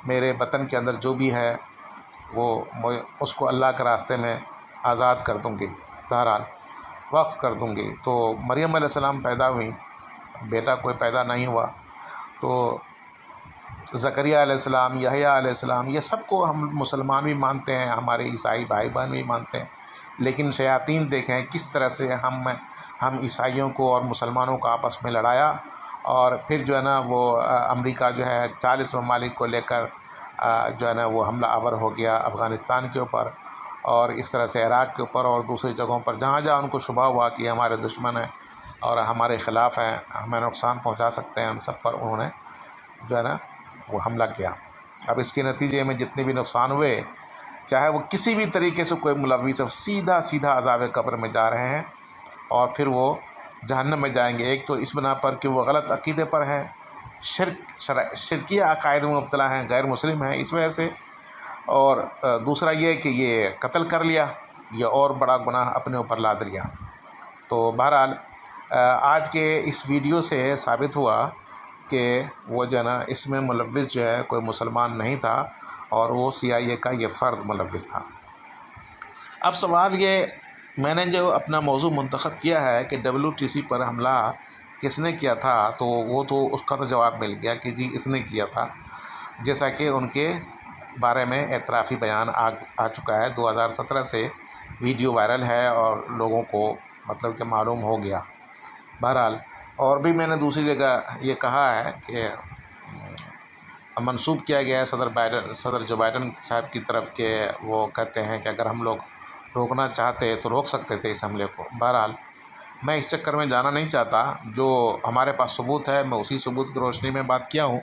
S2: मेरे वतन के अंदर जो भी है वो उसको अल्लाह के रास्ते में आज़ाद कर दूँगी, बहरहाल वक़्फ़ कर दूँगी। तो मरियम अलैहिस्सलाम पैदा हुई, बेटा कोई पैदा नहीं हुआ, तो ज़करिया अलैहिस्सलाम, यहया अलैहिस्सलाम, ये सबको हम मुसलमान भी मानते हैं, हमारे ईसाई भाई बहन भी मानते हैं। लेकिन शयातीन देखें किस तरह से हम ईसाइयों को और मुसलमानों को आपस में लड़ाया, और फिर जो है ना वो अमेरिका जो है 40 ममालिक को लेकर जो है ना वो हमला आवर हो गया अफ़गानिस्तान के ऊपर, और इस तरह से इराक़ के ऊपर और दूसरी जगहों पर जहाँ जहाँ उनको शुबा हुआ कि हमारे दुश्मन हैं और हमारे ख़िलाफ़ हैं, हमें नुकसान पहुँचा सकते हैं, उन सब पर उन्होंने जो है ना वो हमला किया। अब इसके नतीजे में जितने भी नुकसान हुए, चाहे वो किसी भी तरीके से कोई मुलव्विस, सीधा अज़ाब कब्र में जा रहे हैं और फिर वो जहन्नम में जाएंगे। एक तो इस बिना पर कि वो गलत अक़ीदे पर हैं, शिरकिया अक़ायद में मुब्तला हैं, गैर मुस्लिम हैं इस वजह से, और दूसरा ये कि ये कत्ल कर लिया, ये और बड़ा गुनाह अपने ऊपर लाद लिया। तो बहरहाल आज के इस वीडियो से साबित हुआ कि वो जो है ना इसमें मुलव्विस जो है कोई मुसलमान नहीं था और वो CIA का ये फ़र्द मुलव्विस था। अब सवाल ये, मैंने जो अपना मौजू मुंतखब किया है कि WTC पर हमला किसने किया था, तो वो तो उसका तो जवाब मिल गया कि जी इसने किया था, जैसा कि उनके बारे में एतराफ़ी बयान आ चुका है। 2017 से वीडियो वायरल है और लोगों को मतलब कि मालूम हो गया। बहरहाल और भी मैंने दूसरी जगह ये कहा है कि मंसूब किया गया है सदर जो बाइडन साहब की तरफ के। वो कहते हैं कि अगर हम लोग रोकना चाहते तो रोक सकते थे इस हमले को। बहरहाल मैं इस चक्कर में जाना नहीं चाहता, जो हमारे पास सबूत है मैं उसी सबूत की रोशनी में बात किया हूँ।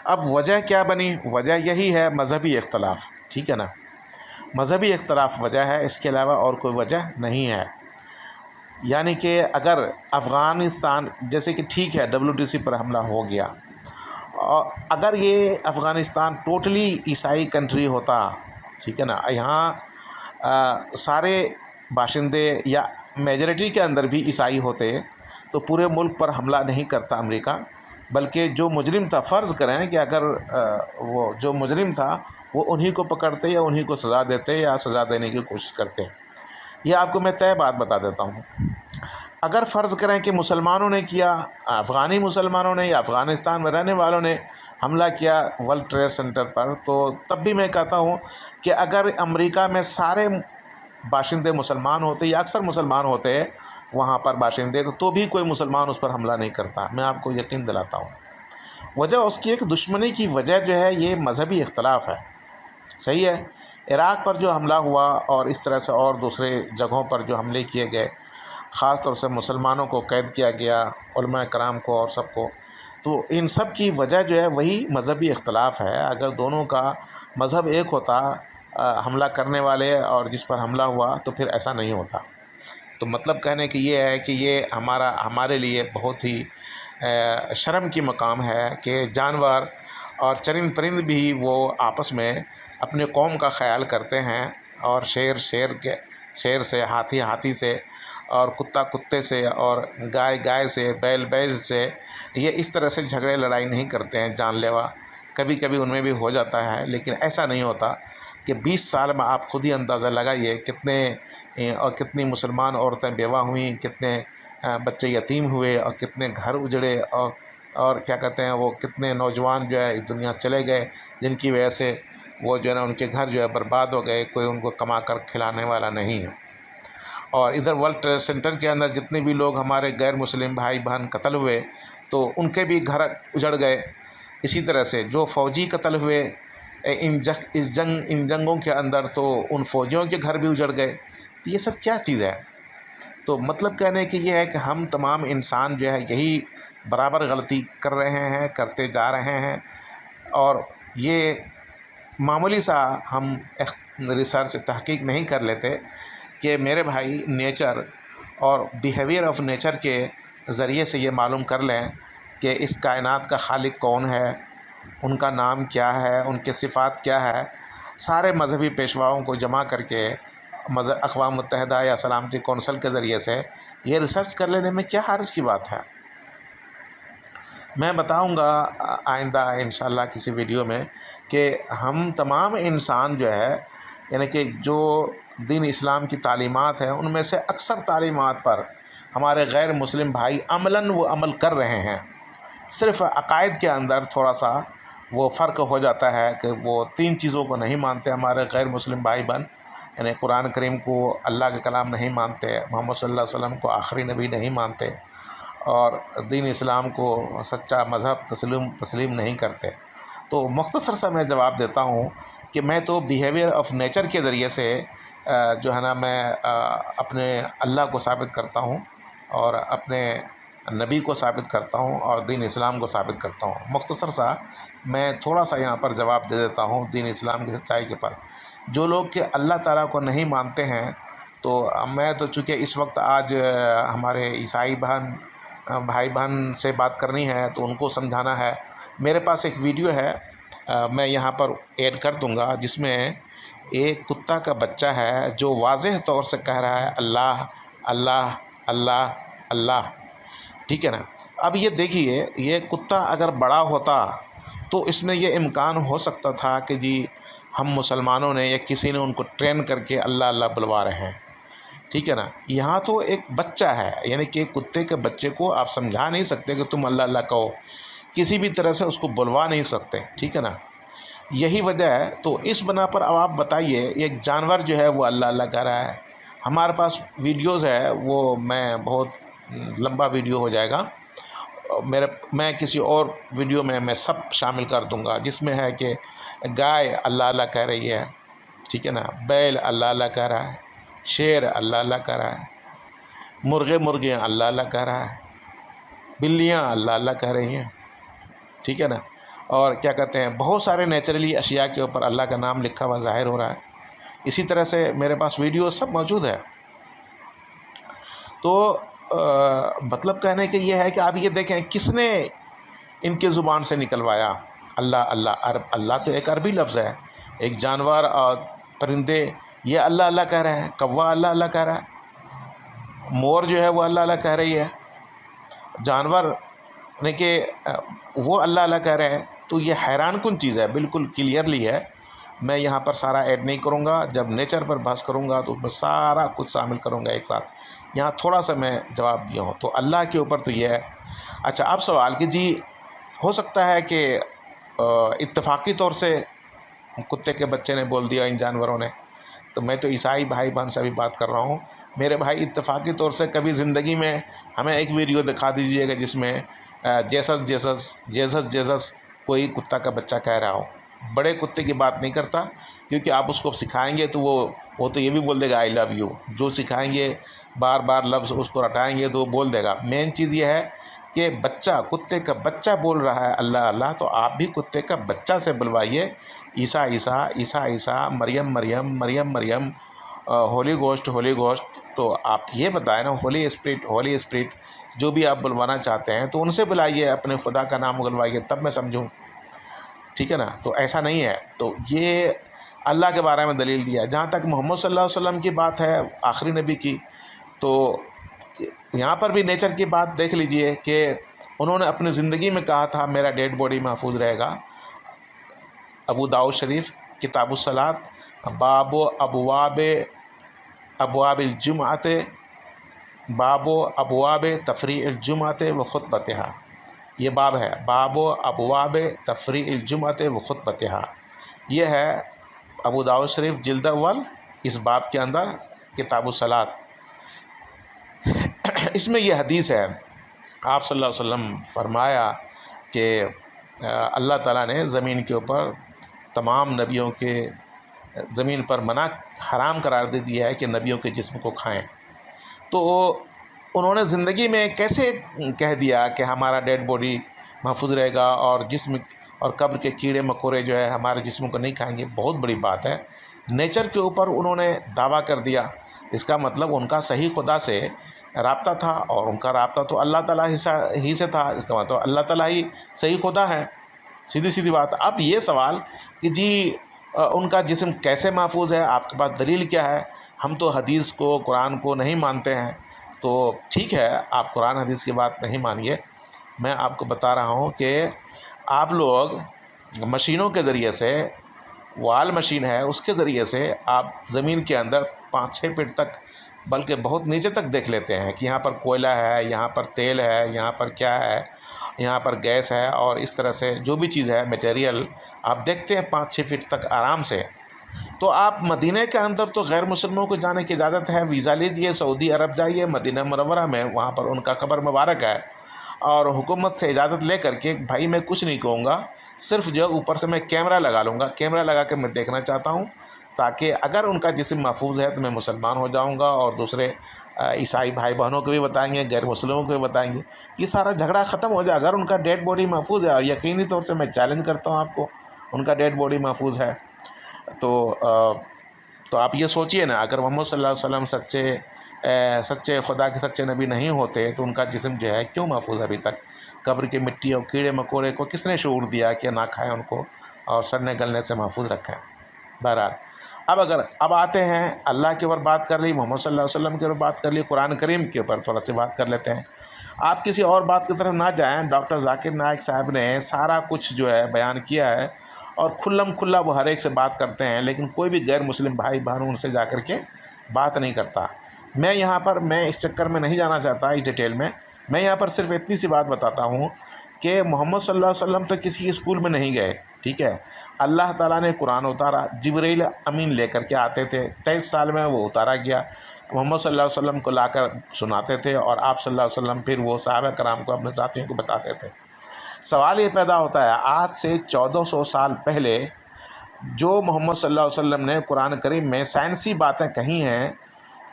S2: अब वजह क्या बनी? वजह यही है मज़हबी इख्तलाफ, ठीक है ना। मज़हबी इख्तलाफ वजह है, इसके अलावा और कोई वजह नहीं है। यानी कि अगर अफ़गानिस्तान, जैसे कि ठीक है WTC पर हमला हो गया, और अगर ये अफ़गानिस्तान टोटली ईसाई कंट्री होता, ठीक है ना, यहाँ सारे बाशिंदे या मेजॉरिटी के अंदर भी ईसाई होते, तो पूरे मुल्क पर हमला नहीं करता अमेरिका। बल्कि जो मुजरिम था, फ़र्ज़ करें कि अगर वो जो मुजरिम था वो उन्हीं को पकड़ते या उन्हीं को सज़ा देते या सज़ा देने की कोशिश करते। ये आपको मैं तय बात बता देता हूँ। अगर फ़र्ज़ करें कि मुसलमानों ने किया, अफ़गानी मुसलमानों ने या अफ़गानिस्तान में रहने वालों ने हमला किया वर्ल्ड ट्रेड सेंटर पर, तो तब भी मैं कहता हूँ कि अगर अमेरिका में सारे बाशिंदे मुसलमान होते या अक्सर मुसलमान होते वहाँ पर बाशिंदे, तो भी कोई मुसलमान उस पर हमला नहीं करता। मैं आपको यकीन दिलाता हूँ। वजह उसकी एक दुश्मनी की वजह जो है ये मज़हबी इख्तलाफ है। सही है। इराक़ पर जो हमला हुआ और इस तरह से और दूसरे जगहों पर जो हमले किए गए, ख़ास तौर से मुसलमानों को कैद किया गया, उलमा कराम को और सबको, तो इन सब की वजह जो है वही मज़हबी इख्तलाफ है। अगर दोनों का मज़हब एक होता, हमला करने वाले और जिस पर हमला हुआ, तो फिर ऐसा नहीं होता। तो मतलब कहने की ये है कि ये हमारे लिए बहुत ही शर्म की मकाम है कि जानवर और चरिंद परिंद भी वो आपस में अपने कौम का ख्याल करते हैं, और शेर से, हाथी से, और कुत्ता कुत्ते से, और गाय गाय से, बैल बैल से, ये इस तरह से झगड़े लड़ाई नहीं करते हैं जानलेवा। कभी कभी उनमें भी हो जाता है, लेकिन ऐसा नहीं होता कि 20 साल में आप खुद ही अंदाज़ा लगाइए कितनी मुसलमान औरतें बेवा हुई, कितने बच्चे यतीम हुए, और कितने घर उजड़े, और क्या कहते हैं वो कितने नौजवान जो है इस दुनिया चले गए, जिनकी वजह से वो जो है ना उनके घर जो है बर्बाद हो गए, कोई उनको कमा कर खिलाने वाला नहीं है। और इधर वर्ल्ड ट्रेड सेंटर के अंदर जितने भी लोग हमारे गैर मुस्लिम भाई बहन कत्ल हुए, तो उनके भी घर उजड़ गए। इसी तरह से जो फ़ौजी कत्ल हुए इन जंगों के अंदर, तो उन फ़ौजियों के घर भी उजड़ गए। तो ये सब क्या चीज़ है? तो मतलब कहने की ये है कि हम तमाम इंसान जो है यही बराबर गलती कर रहे हैं, करते जा रहे हैं, और ये मामूली सा हम रिसर्च तहकीक नहीं कर लेते कि मेरे भाई नेचर और बिहेवियर ऑफ नेचर के ज़रिए से ये मालूम कर लें कि इस कायनात का खालिक कौन है, उनका नाम क्या है, उनके सिफ़ात क्या है। सारे मज़हबी पेशवाओं को जमा करके अक़वाम मुत्तहिदा या सलामती कौंसल के ज़रिए से ये रिसर्च कर लेने में क्या हर्ज की बात है। मैं बताऊंगा आइंदा इंशाल्लाह किसी वीडियो में कि हम तमाम इंसान जो है, यानी कि जो दीन इस्लाम की तालीमात हैं, उनमें से अक्सर तालीमात पर हमारे गैर मुस्लिम भाई अमलन वो अमल कर रहे हैं। सिर्फ़ अक़ायद के अंदर थोड़ा सा वो फ़र्क हो जाता है कि वो 3 चीज़ों को नहीं मानते हमारे गैर मुस्लिम भाई बहन, यानी कुरान करीम को अल्लाह के कलाम नहीं मानते, मोहम्मद सल्लल्लाहु अलैहि वसल्लम को आखिरी नबी नहीं मानते, और दीन इस्लाम को सच्चा मज़हब तस्लीम नहीं करते। तो मुख्तसर सा मैं जवाब देता हूँ कि मैं तो बिहेवियर ऑफ नेचर के ज़रिए से जो है ना मैं अपने अल्लाह को साबित करता हूँ, और अपने नबी को साबित करता हूँ, और दीन इस्लाम को साबित करता हूँ। मुख्तसर सा मैं थोड़ा सा यहाँ पर जवाब दे देता हूँ दीन इस्लाम की सच्चाई के पर। जो लोग कि अल्लाह ताला को नहीं मानते हैं, तो मैं तो चूँकि इस वक्त आज हमारे ईसाई भाई बहन से बात करनी है, तो उनको समझाना है। मेरे पास एक वीडियो है, मैं यहाँ पर ऐड कर दूँगा, जिसमें एक कुत्ता का बच्चा है जो वाज़ेह तौर से कह रहा है अल्लाह अल्लाह अल्लाह अल्लाह, ठीक है ना। अब ये देखिए, ये कुत्ता अगर बड़ा होता तो इसमें ये इम्कान हो सकता था कि जी हम मुसलमानों ने या किसी ने उनको ट्रेन करके अल्लाह अल्लाह बुलवा रहे हैं, ठीक है ना। यहाँ तो एक बच्चा है, यानी कि कुत्ते के बच्चे को आप समझा नहीं सकते कि तुम अल्लाह अल्लाह कहो, किसी भी तरह से उसको बुलवा नहीं सकते, ठीक है ना। यही वजह है। तो इस बना पर अब आप बताइए, एक जानवर जो है वो अल्लाह अल्लाह कह रहा है। हमारे पास वीडियोज़ है, वो मैं बहुत लंबा वीडियो हो जाएगा, मैं किसी और वीडियो में मैं सब शामिल कर दूंगा, जिसमें है कि गाय अल्लाह अल्लाह कह रही है, ठीक है ना, बैल अल्लाह अल्लाह कह रहा है, शेर अल्लाह अल्लाह कह रहा है, मुर्गे अल्लाह अल्लाह कह रहा है, बिल्लियाँ अल्लाह अल्लाह कह रही हैं, ठीक है ना, और क्या कहते हैं, बहुत सारे नेचुरली अशिया के ऊपर अल्लाह का नाम लिखा हुआ ज़ाहिर हो रहा है। इसी तरह से मेरे पास वीडियो सब मौजूद है। तो मतलब कहने के ये है कि आप ये देखें किसने इनके ज़ुबान से निकलवाया अल्लाह अल्लाह। अल्लाह तो एक अरबी लफ्ज़ है, एक जानवर और परिंदे ये अल्लाह अल्लाह कह रहे हैं, कौवा अल्लाह अल्लाह कह रहा है, मोर जो है वो अल्लाह अल्लाह कह रही है, जानवर ने कि वो अल्लाह अल्लाह कह रहे हैं। तो ये हैरान कुन चीज़ है, बिल्कुल क्लियरली है। मैं यहाँ पर सारा ऐड नहीं करूँगा, जब नेचर पर बहस करूँगा तो उसमें सारा कुछ शामिल करूँगा एक साथ। यहाँ थोड़ा सा मैं जवाब दिया हूँ तो अल्लाह के ऊपर तो ये है। अच्छा, अब सवाल कि जी हो सकता है कि इत्तेफाकी तौर से कुत्ते के बच्चे ने बोल दिया इन जानवरों ने, तो मैं तो ईसाई भाई बहन से भी बात कर रहा हूँ। मेरे भाई इत्तेफाकी तौर से कभी ज़िंदगी में हमें एक वीडियो दिखा दीजिएगा जिसमें जेसस जेसस जेसस जेसस कोई कुत्ता का बच्चा कह रहा हो। बड़े कुत्ते की बात नहीं करता, क्योंकि आप उसको सिखाएंगे तो वो तो ये भी बोल देगा आई लव यू। जो सिखाएंगे बार बार लफ्ज़ उसको रटाएंगे तो वो बोल देगा। मेन चीज़ ये है कि बच्चा, कुत्ते का बच्चा बोल रहा है अल्लाह अल्लाह, तो आप भी कुत्ते का बच्चा से बुलवाइए ईसा ईसा, ईसा ईसा, मरियम मरियम, मरियम मरियम, होली गोस्ट होली गोस्ट। तो आप ये बताएं ना, होली स्पिरिट जो भी आप बुलवाना चाहते हैं तो उनसे बुलाइए, अपने खुदा का नाम बुलवाइए, तब मैं समझूँ, ठीक है ना। तो ऐसा नहीं है। तो ये अल्लाह के बारे में दलील दिया। जहाँ तक मोहम्मद सल्लल्लाहु अलैहि वसल्लम की बात है, आखिरी नबी की, तो यहाँ पर भी नेचर की बात देख लीजिए कि उन्होंने अपनी ज़िंदगी में कहा था मेरा डेड बॉडी महफूज रहेगा। अबू दाऊद शरीफ किताबुस सलात बाबो अबवाबिल जुमाते, बाबो अबवाब तफरील जुमाते व खुतबतहा, ये बाब है, बाबो अबवाब तफरील जुमाते व खुतबतहा। ये है अबू दाऊद शरीफ जिल्द अव्वल, इस बाब के अंदर किताबुस सलात। इसमें यह हदीस है, आप सल्लल्लाहु अलैहि वसल्लम फरमाया कि अल्लाह ताला ने ज़मीन के ऊपर तमाम नबियों के ज़मीन पर मना हराम करार दे दिया है कि नबियों के जिस्म को खाएं। तो उन्होंने ज़िंदगी में कैसे कह दिया कि हमारा डेड बॉडी महफूज रहेगा और जिस्म और कब्र के कीड़े मकोड़े जो है हमारे जिस्म को नहीं खाएंगे। बहुत बड़ी बात है। नेचर के ऊपर उन्होंने दावा कर दिया। इसका मतलब उनका सही खुदा से राब्ता था, और उनका राब्ता तो अल्लाह ताला ही से था। इसका मतलब अल्लाह ताला ही सही खुदा है, सीधी सीधी बात। अब ये सवाल कि जी उनका जिस्म कैसे महफूज है, आपके पास दलील क्या है? हम तो हदीस को, कुरान को नहीं मानते हैं। तो ठीक है, आप कुरान हदीस की बात नहीं मानिए। मैं आपको बता रहा हूँ कि आप लोग मशीनों के ज़रिए से, वाल मशीन है उसके ज़रिए से आप ज़मीन के अंदर 5-6 फीट तक, बल्कि बहुत नीचे तक देख लेते हैं कि यहाँ पर कोयला है, यहाँ पर तेल है, यहाँ पर क्या है, यहाँ पर गैस है, और इस तरह से जो भी चीज़ है मटेरियल आप देखते हैं 5-6 फीट तक आराम से। तो आप मदीने के अंदर तो गैर मुसलमानों को जाने की इजाज़त है, वीज़ा लीजिए, सऊदी अरब जाइए, मदीना मुनव्वरा में, वहाँ पर उनका कब्र मुबारक है, और हुकूमत से इजाज़त ले करके भाई मैं कुछ नहीं कहूँगा, सिर्फ जो ऊपर से मैं कैमरा लगा लूँगा, कैमरा लगा के मैं देखना चाहता हूँ, ताकि अगर उनका जिस्म महफूज है तो मैं मुसलमान हो जाऊँगा, और दूसरे ईसाई भाई बहनों को भी बताएंगे, गैर मुस्लिमों को भी बताएंगे, ये सारा झगड़ा ख़त्म हो जाए। अगर उनका डेड बॉडी महफूज है, और यकीनी तौर से मैं चैलेंज करता हूँ आपको, उनका डेड बॉडी महफूज है, तो आप ये सोचिए ना, अगर मोहम्मद सल्लल्लाहु अलैहि वसल्लम सच्चे खुदा के सच्चे नबी नहीं होते तो उनका जिस्म जो है क्यों महफूज अभी तक? कब्र की मिट्टी और कीड़े मकोड़े को किसने शऊर दिया कि ना खाएं उनको और सड़ने गलने से महफूज रखें? बहरहाल, अब आते हैं अल्लाह के ऊपर बात कर ली, मोहम्मद सल्लल्लाहु अलैहि वसल्लम के ऊपर बात कर ली, कुरान करीम के ऊपर थोड़ा सी बात कर लेते हैं। आप किसी और बात की तरफ ना जाएं। डॉक्टर जाकिर नाइक साहब ने सारा कुछ जो है बयान किया है, और खुल्लम खुल्ला वो हर एक से बात करते हैं, लेकिन कोई भी गैर मुस्लिम भाई बहन उनसे जा कर के बात नहीं करता। मैं इस चक्कर में नहीं जाना चाहता, इस डिटेल में। मैं यहाँ पर सिर्फ इतनी सी बात बताता हूँ कि मोहम्मद सल्लल्लाहु अलैहि वसल्लम तो किसी स्कूल में नहीं गए, ठीक है। अल्लाह ताला ने कुरान उतारा, जिब्रील अमीन लेकर के आते थे, 23 साल में वो उतारा गया, मोहम्मद सल्लल्लाहु अलैहि वसल्लम को लाकर सुनाते थे और आप सल्लल्लाहु अलैहि वसल्लम फिर वो सहाबा कराम को, अपने साथियों को बताते थे। सवाल ये पैदा होता है, आज से 1400 साल पहले जो मोहम्मद सल्लल्लाहु अलैहि वसल्लम ने कुरान करीम में साइंसी बातें कही हैं,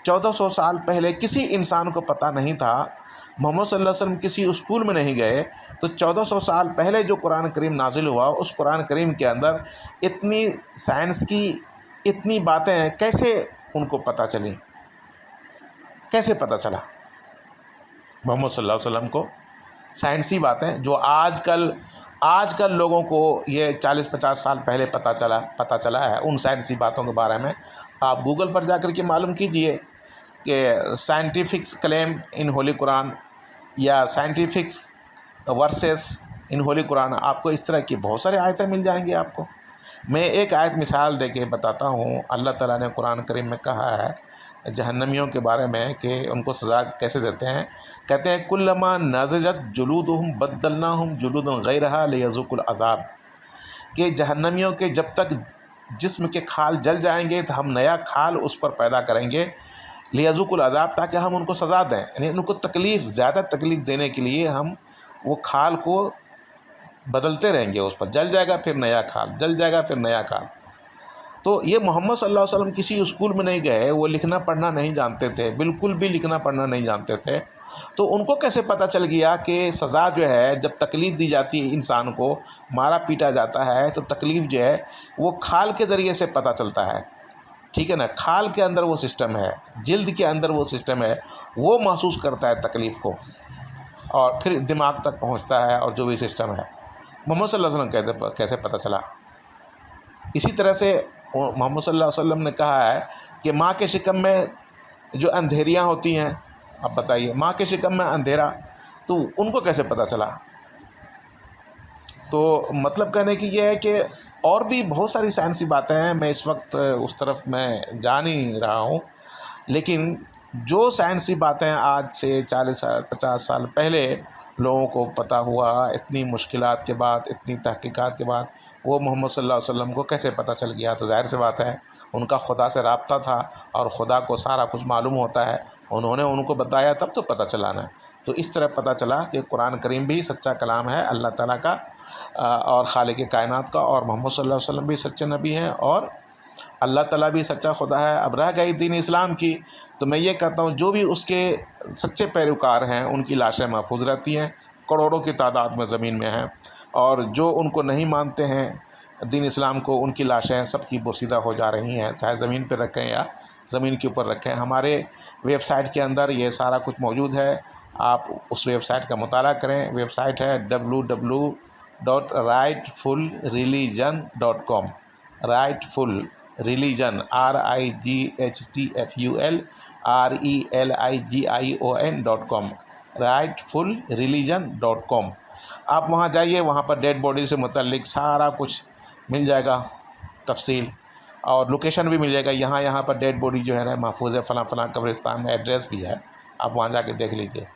S2: 1400 साल पहले किसी इंसान को पता नहीं था। मोहम्मद सल्लल्लाहु अलैहि वसल्लम किसी स्कूल में नहीं गए, तो 1400 साल पहले जो कुरान करीम नाजिल हुआ, उस कुरान करीम के अंदर इतनी साइंस की इतनी बातें कैसे उनको पता चली, कैसे पता चला मोहम्मद सल्लल्लाहु अलैहि वसल्लम को साइंसी बातें जो आजकल लोगों को ये 40-50 साल पहले पता चला है। उन साइंसी बातों के बारे में आप गूगल पर जाकर के मालूम कीजिए कि scientifics claim in Holi Quran या साइंटिफिक्स वर्सेस इन होली कुरान, आपको इस तरह की बहुत सारी आयतें मिल जाएंगी आपको। मैं एक आयत मिसाल दे के बताता हूँ। अल्लाह ताला ने कुरान करीम में कहा है जहन्नमियों के बारे में कि उनको सज़ा कैसे देते हैं। कहते हैं कुल्लमा नज़जत जुलूदुहुम बद्दलनाहुम जुलूदन गैरहा लियज़ुकुल अज़ाब, कि जहन्नमियों के जब तक जिस्म के खाल जल जाएंगे तो हम नया खाल उस पर पैदा करेंगे, लियज़ुकुल अज़ाब, ताकि हम उनको सज़ा दें, यानी उनको ज़्यादा तकलीफ़ देने के लिए हम वो खाल को बदलते रहेंगे, उस पर जल जाएगा फिर नया खाल, जल जाएगा फिर नया खाल। तो ये मोहम्मद सल्लल्लाहु अलैहि वसल्लम किसी स्कूल में नहीं गए, वो लिखना पढ़ना नहीं जानते थे, बिल्कुल भी लिखना पढ़ना नहीं जानते थे। तो उनको कैसे पता चल गया कि सज़ा जो है, जब तकलीफ़ दी जाती है इंसान को, मारा पीटा जाता है, तो तकलीफ़ जो है वो खाल के ज़रिए से पता चलता है, ठीक है ना। खाल के अंदर वो सिस्टम है, जिल्द के अंदर वो सिस्टम है, वो महसूस करता है तकलीफ़ को और फिर दिमाग तक पहुँचता है, और जो भी सिस्टम है। मोहम्मद सल्लल्लाहु अलैहि वसल्लम कैसे पता चला? इसी तरह से मोहम्मद सल्लल्लाहु अलैहि वसल्लम ने कहा है कि माँ के शिकम में जो अंधेरियाँ होती हैं, अब बताइए, माँ के शिकम में अंधेरा, तो उनको कैसे पता चला? तो मतलब कहने की ये है कि और भी बहुत सारी साइंसी बातें हैं, मैं इस वक्त उस तरफ मैं जा नहीं रहा हूँ, लेकिन जो साइंसी बातें आज से 40-50 साल पहले लोगों को पता हुआ, इतनी मुश्किलात के बाद, इतनी तहकीकात के बाद, वो मोहम्मद सल्लल्लाहु अलैहि वसल्लम को कैसे पता चल गया? तो ज़ाहिर सी बात है उनका खुदा से राब्ता था और खुदा को सारा कुछ मालूम होता है, उन्होंने उनको बताया तब तो पता चला ना। तो इस तरह पता चला कि कुरान करीम भी सच्चा कलाम है अल्लाह ताला का और खालिक कायनात का, और मोहम्मद सल्लल्लाहु अलैहि वसल्लम भी सच्चे नबी हैं और अल्लाह ताला भी सच्चा खुदा है। अब रह गई दीन इस्लाम की, तो मैं ये कहता हूँ जो भी उसके सच्चे पैरोकार हैं उनकी लाशें महफूज रहती हैं, करोड़ों की तादाद में ज़मीन में हैं, और जो उनको नहीं मानते हैं दीन इस्लाम को, उनकी लाशें सबकी बोसीदा हो जा रही हैं, चाहे ज़मीन पर रखें या ज़मीन के ऊपर रखें। हमारे वेबसाइट के अंदर ये सारा कुछ मौजूद है, आप उस वेबसाइट का मुताला करें। वेबसाइट है www.rightfulreligion.com, rightful religion rightfulreligion.com, rightfulreligion.com। आप वहाँ जाइए, वहाँ पर डेड बॉडी से मुतल्लिक सारा कुछ मिल जाएगा, तफसील और लोकेशन भी मिल जाएगा। यहाँ पर डेड बॉडी जो है ना महफूज है, फ़लाँ कब्रिस्तान में, एड्रेस भी है, आप वहाँ जाके देख लीजिए।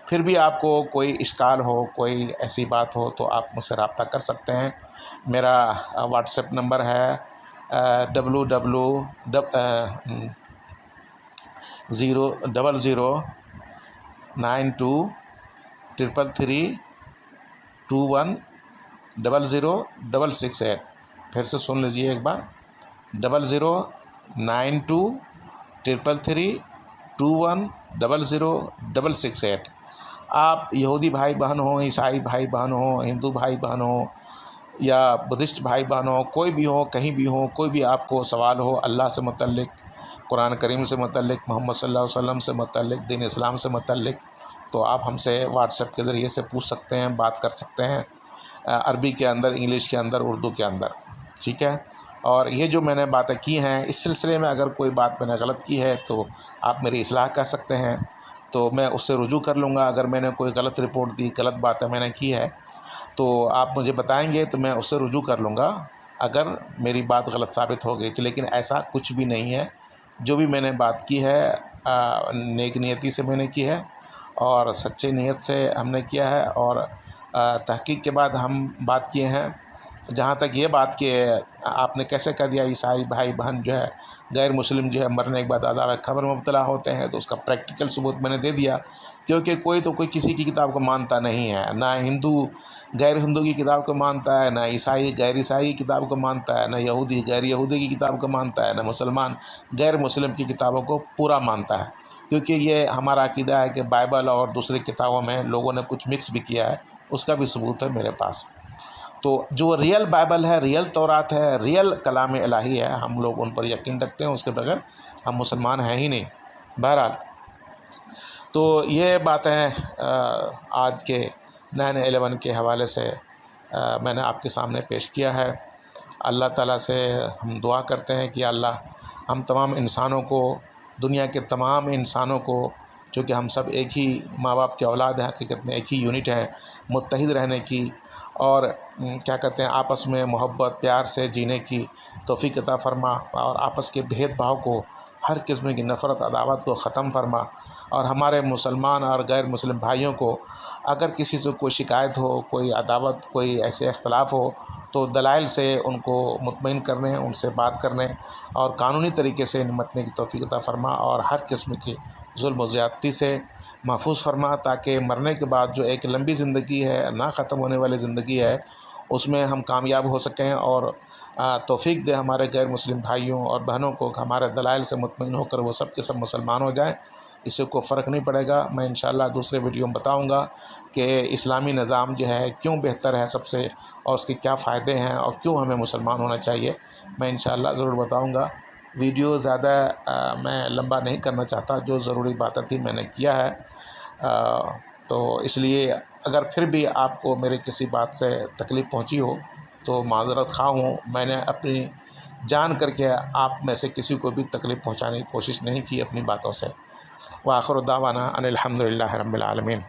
S2: फिर भी आपको कोई इश्काल हो, कोई ऐसी बात हो, तो आप मुझसे रब्ता कर सकते हैं। मेरा व्हाट्सएप नंबर है 00923332100668। फिर से सुन लीजिए एक बार, 00923332100668। आप यहूदी भाई बहन हो, ईसाई भाई बहन हो, हिंदू भाई बहन हो या बुद्धिस्ट भाई बहन हो, कोई भी हो, कहीं भी हो, कोई भी आपको सवाल हो अल्लाह से मुतल्लिक, कुरान करीम से मुतल्लिक, मोहम्मद सल्लल्लाहु अलैहि वसल्लम से मुतल्लिक, दीन इस्लाम से मुतल्लिक, तो आप हमसे व्हाट्सएप के ज़रिए से पूछ सकते हैं, बात कर सकते हैं, अरबी के अंदर, इंग्लिश के अंदर, उर्दू के अंदर, ठीक है। और ये जो मैंने बातें की हैं, इस सिलसिले में अगर कोई बात मैंने गलत की है तो आप मेरी इस्लाह कर सकते हैं, तो मैं उससे रुजू कर लूँगा। अगर मैंने कोई गलत रिपोर्ट दी, गलत बातें मैंने की है, तो आप मुझे बताएंगे तो मैं उससे रुजू कर लूँगा अगर मेरी बात गलत साबित हो गई तो। लेकिन ऐसा कुछ भी नहीं है, जो भी मैंने बात की है नेक नियति से मैंने की है, और सच्ची नीयत से हमने किया है। और तहकीक के बाद हम बात किए हैं, जहाँ तक ये बात कि आपने कैसे कह दिया ईसाई भाई बहन जो है गैर मुस्लिम जो है मरने के बाद अज़ाब क़ब्र में मुब्तला होते हैं, तो उसका प्रैक्टिकल सबूत मैंने दे दिया। क्योंकि कोई किसी की किताब को मानता नहीं है, ना हिंदू गैर हिंदू की किताब को मानता है, ना ईसाई गैर ईसाई की किताब को मानता है, ना यहूदी गैर यहूदी की किताब को मानता है, ना मुसलमान गैर मुस्लिम की किताबों को पूरा मानता है। क्योंकि ये हमारा अक़ीदा है कि बाइबल और दूसरी किताबों में लोगों ने कुछ मिक्स भी किया है, उसका भी सबूत है मेरे पास। तो जो रियल बाइबल है, रियल तौरात है, रियल कलाम इलाही है, हम लोग उन पर यकीन रखते हैं, उसके बगैर हम मुसलमान हैं ही नहीं। बहरहाल तो ये बातें आज के 9/11 के हवाले से मैंने आपके सामने पेश किया है। अल्लाह ताला से हम दुआ करते हैं कि अल्लाह हम तमाम इंसानों को, दुनिया के तमाम इंसानों को, चूँकि हम सब एक ही माँ बाप के औलाद हैं, हकीकत में एक ही यूनिट हैं, मुत्तहिद रहने की और क्या कहते हैं आपस में मोहब्बत प्यार से जीने की तौफ़ीक़ अता फ़रमा, और आपस के भेदभाव को, हर किस्म की नफ़रत अदावत को ख़त्म फरमा। और हमारे मुसलमान और गैर मुस्लिम भाइयों को अगर किसी से कोई शिकायत हो, कोई अदावत, कोई ऐसे इख्तलाफ हो, तो दलाइल से उनको मुतमईन करने, उनसे बात करने और कानूनी तरीके से निपटने की तौफ़ीक़ अता फ़रमा, और हर किस्म की जुल्म व ज़्यादती से महफूज फरमा, ताकि मरने के बाद जो एक लंबी ज़िंदगी है, ना ख़त्म होने वाली ज़िंदगी है, उसमें हम कामयाब हो सकें। और तौफ़ीक़ दे हमारे गैर मुस्लिम भाइयों और बहनों को हमारे दलाइल से मुतमईन होकर वो सब के सब मुसलमान हो जाएं। इससे कोई फ़र्क नहीं पड़ेगा। मैं इंशाअल्लाह दूसरे वीडियो में बताऊंगा कि इस्लामी निज़ाम जो है क्यों बेहतर है सबसे, और उसके क्या फ़ायदे हैं और क्यों हमें मुसलमान होना चाहिए। मैं इंशाअल्लाह ज़रूर बताऊंगा। वीडियो ज़्यादा मैं लंबा नहीं करना चाहता, जो ज़रूरी बातें थी मैंने किया है। तो इसलिए अगर फिर भी आपको मेरी किसी बात से तकलीफ़ पहुंची हो तो माज़रत ख़्वाह हूँ। मैंने अपनी जान करके आप में से किसी को भी तकलीफ़ पहुंचाने की कोशिश नहीं की अपनी बातों से। व आखिर दावाना अनिल हम्दुलिल्लाहि रब्बिल आलमीन।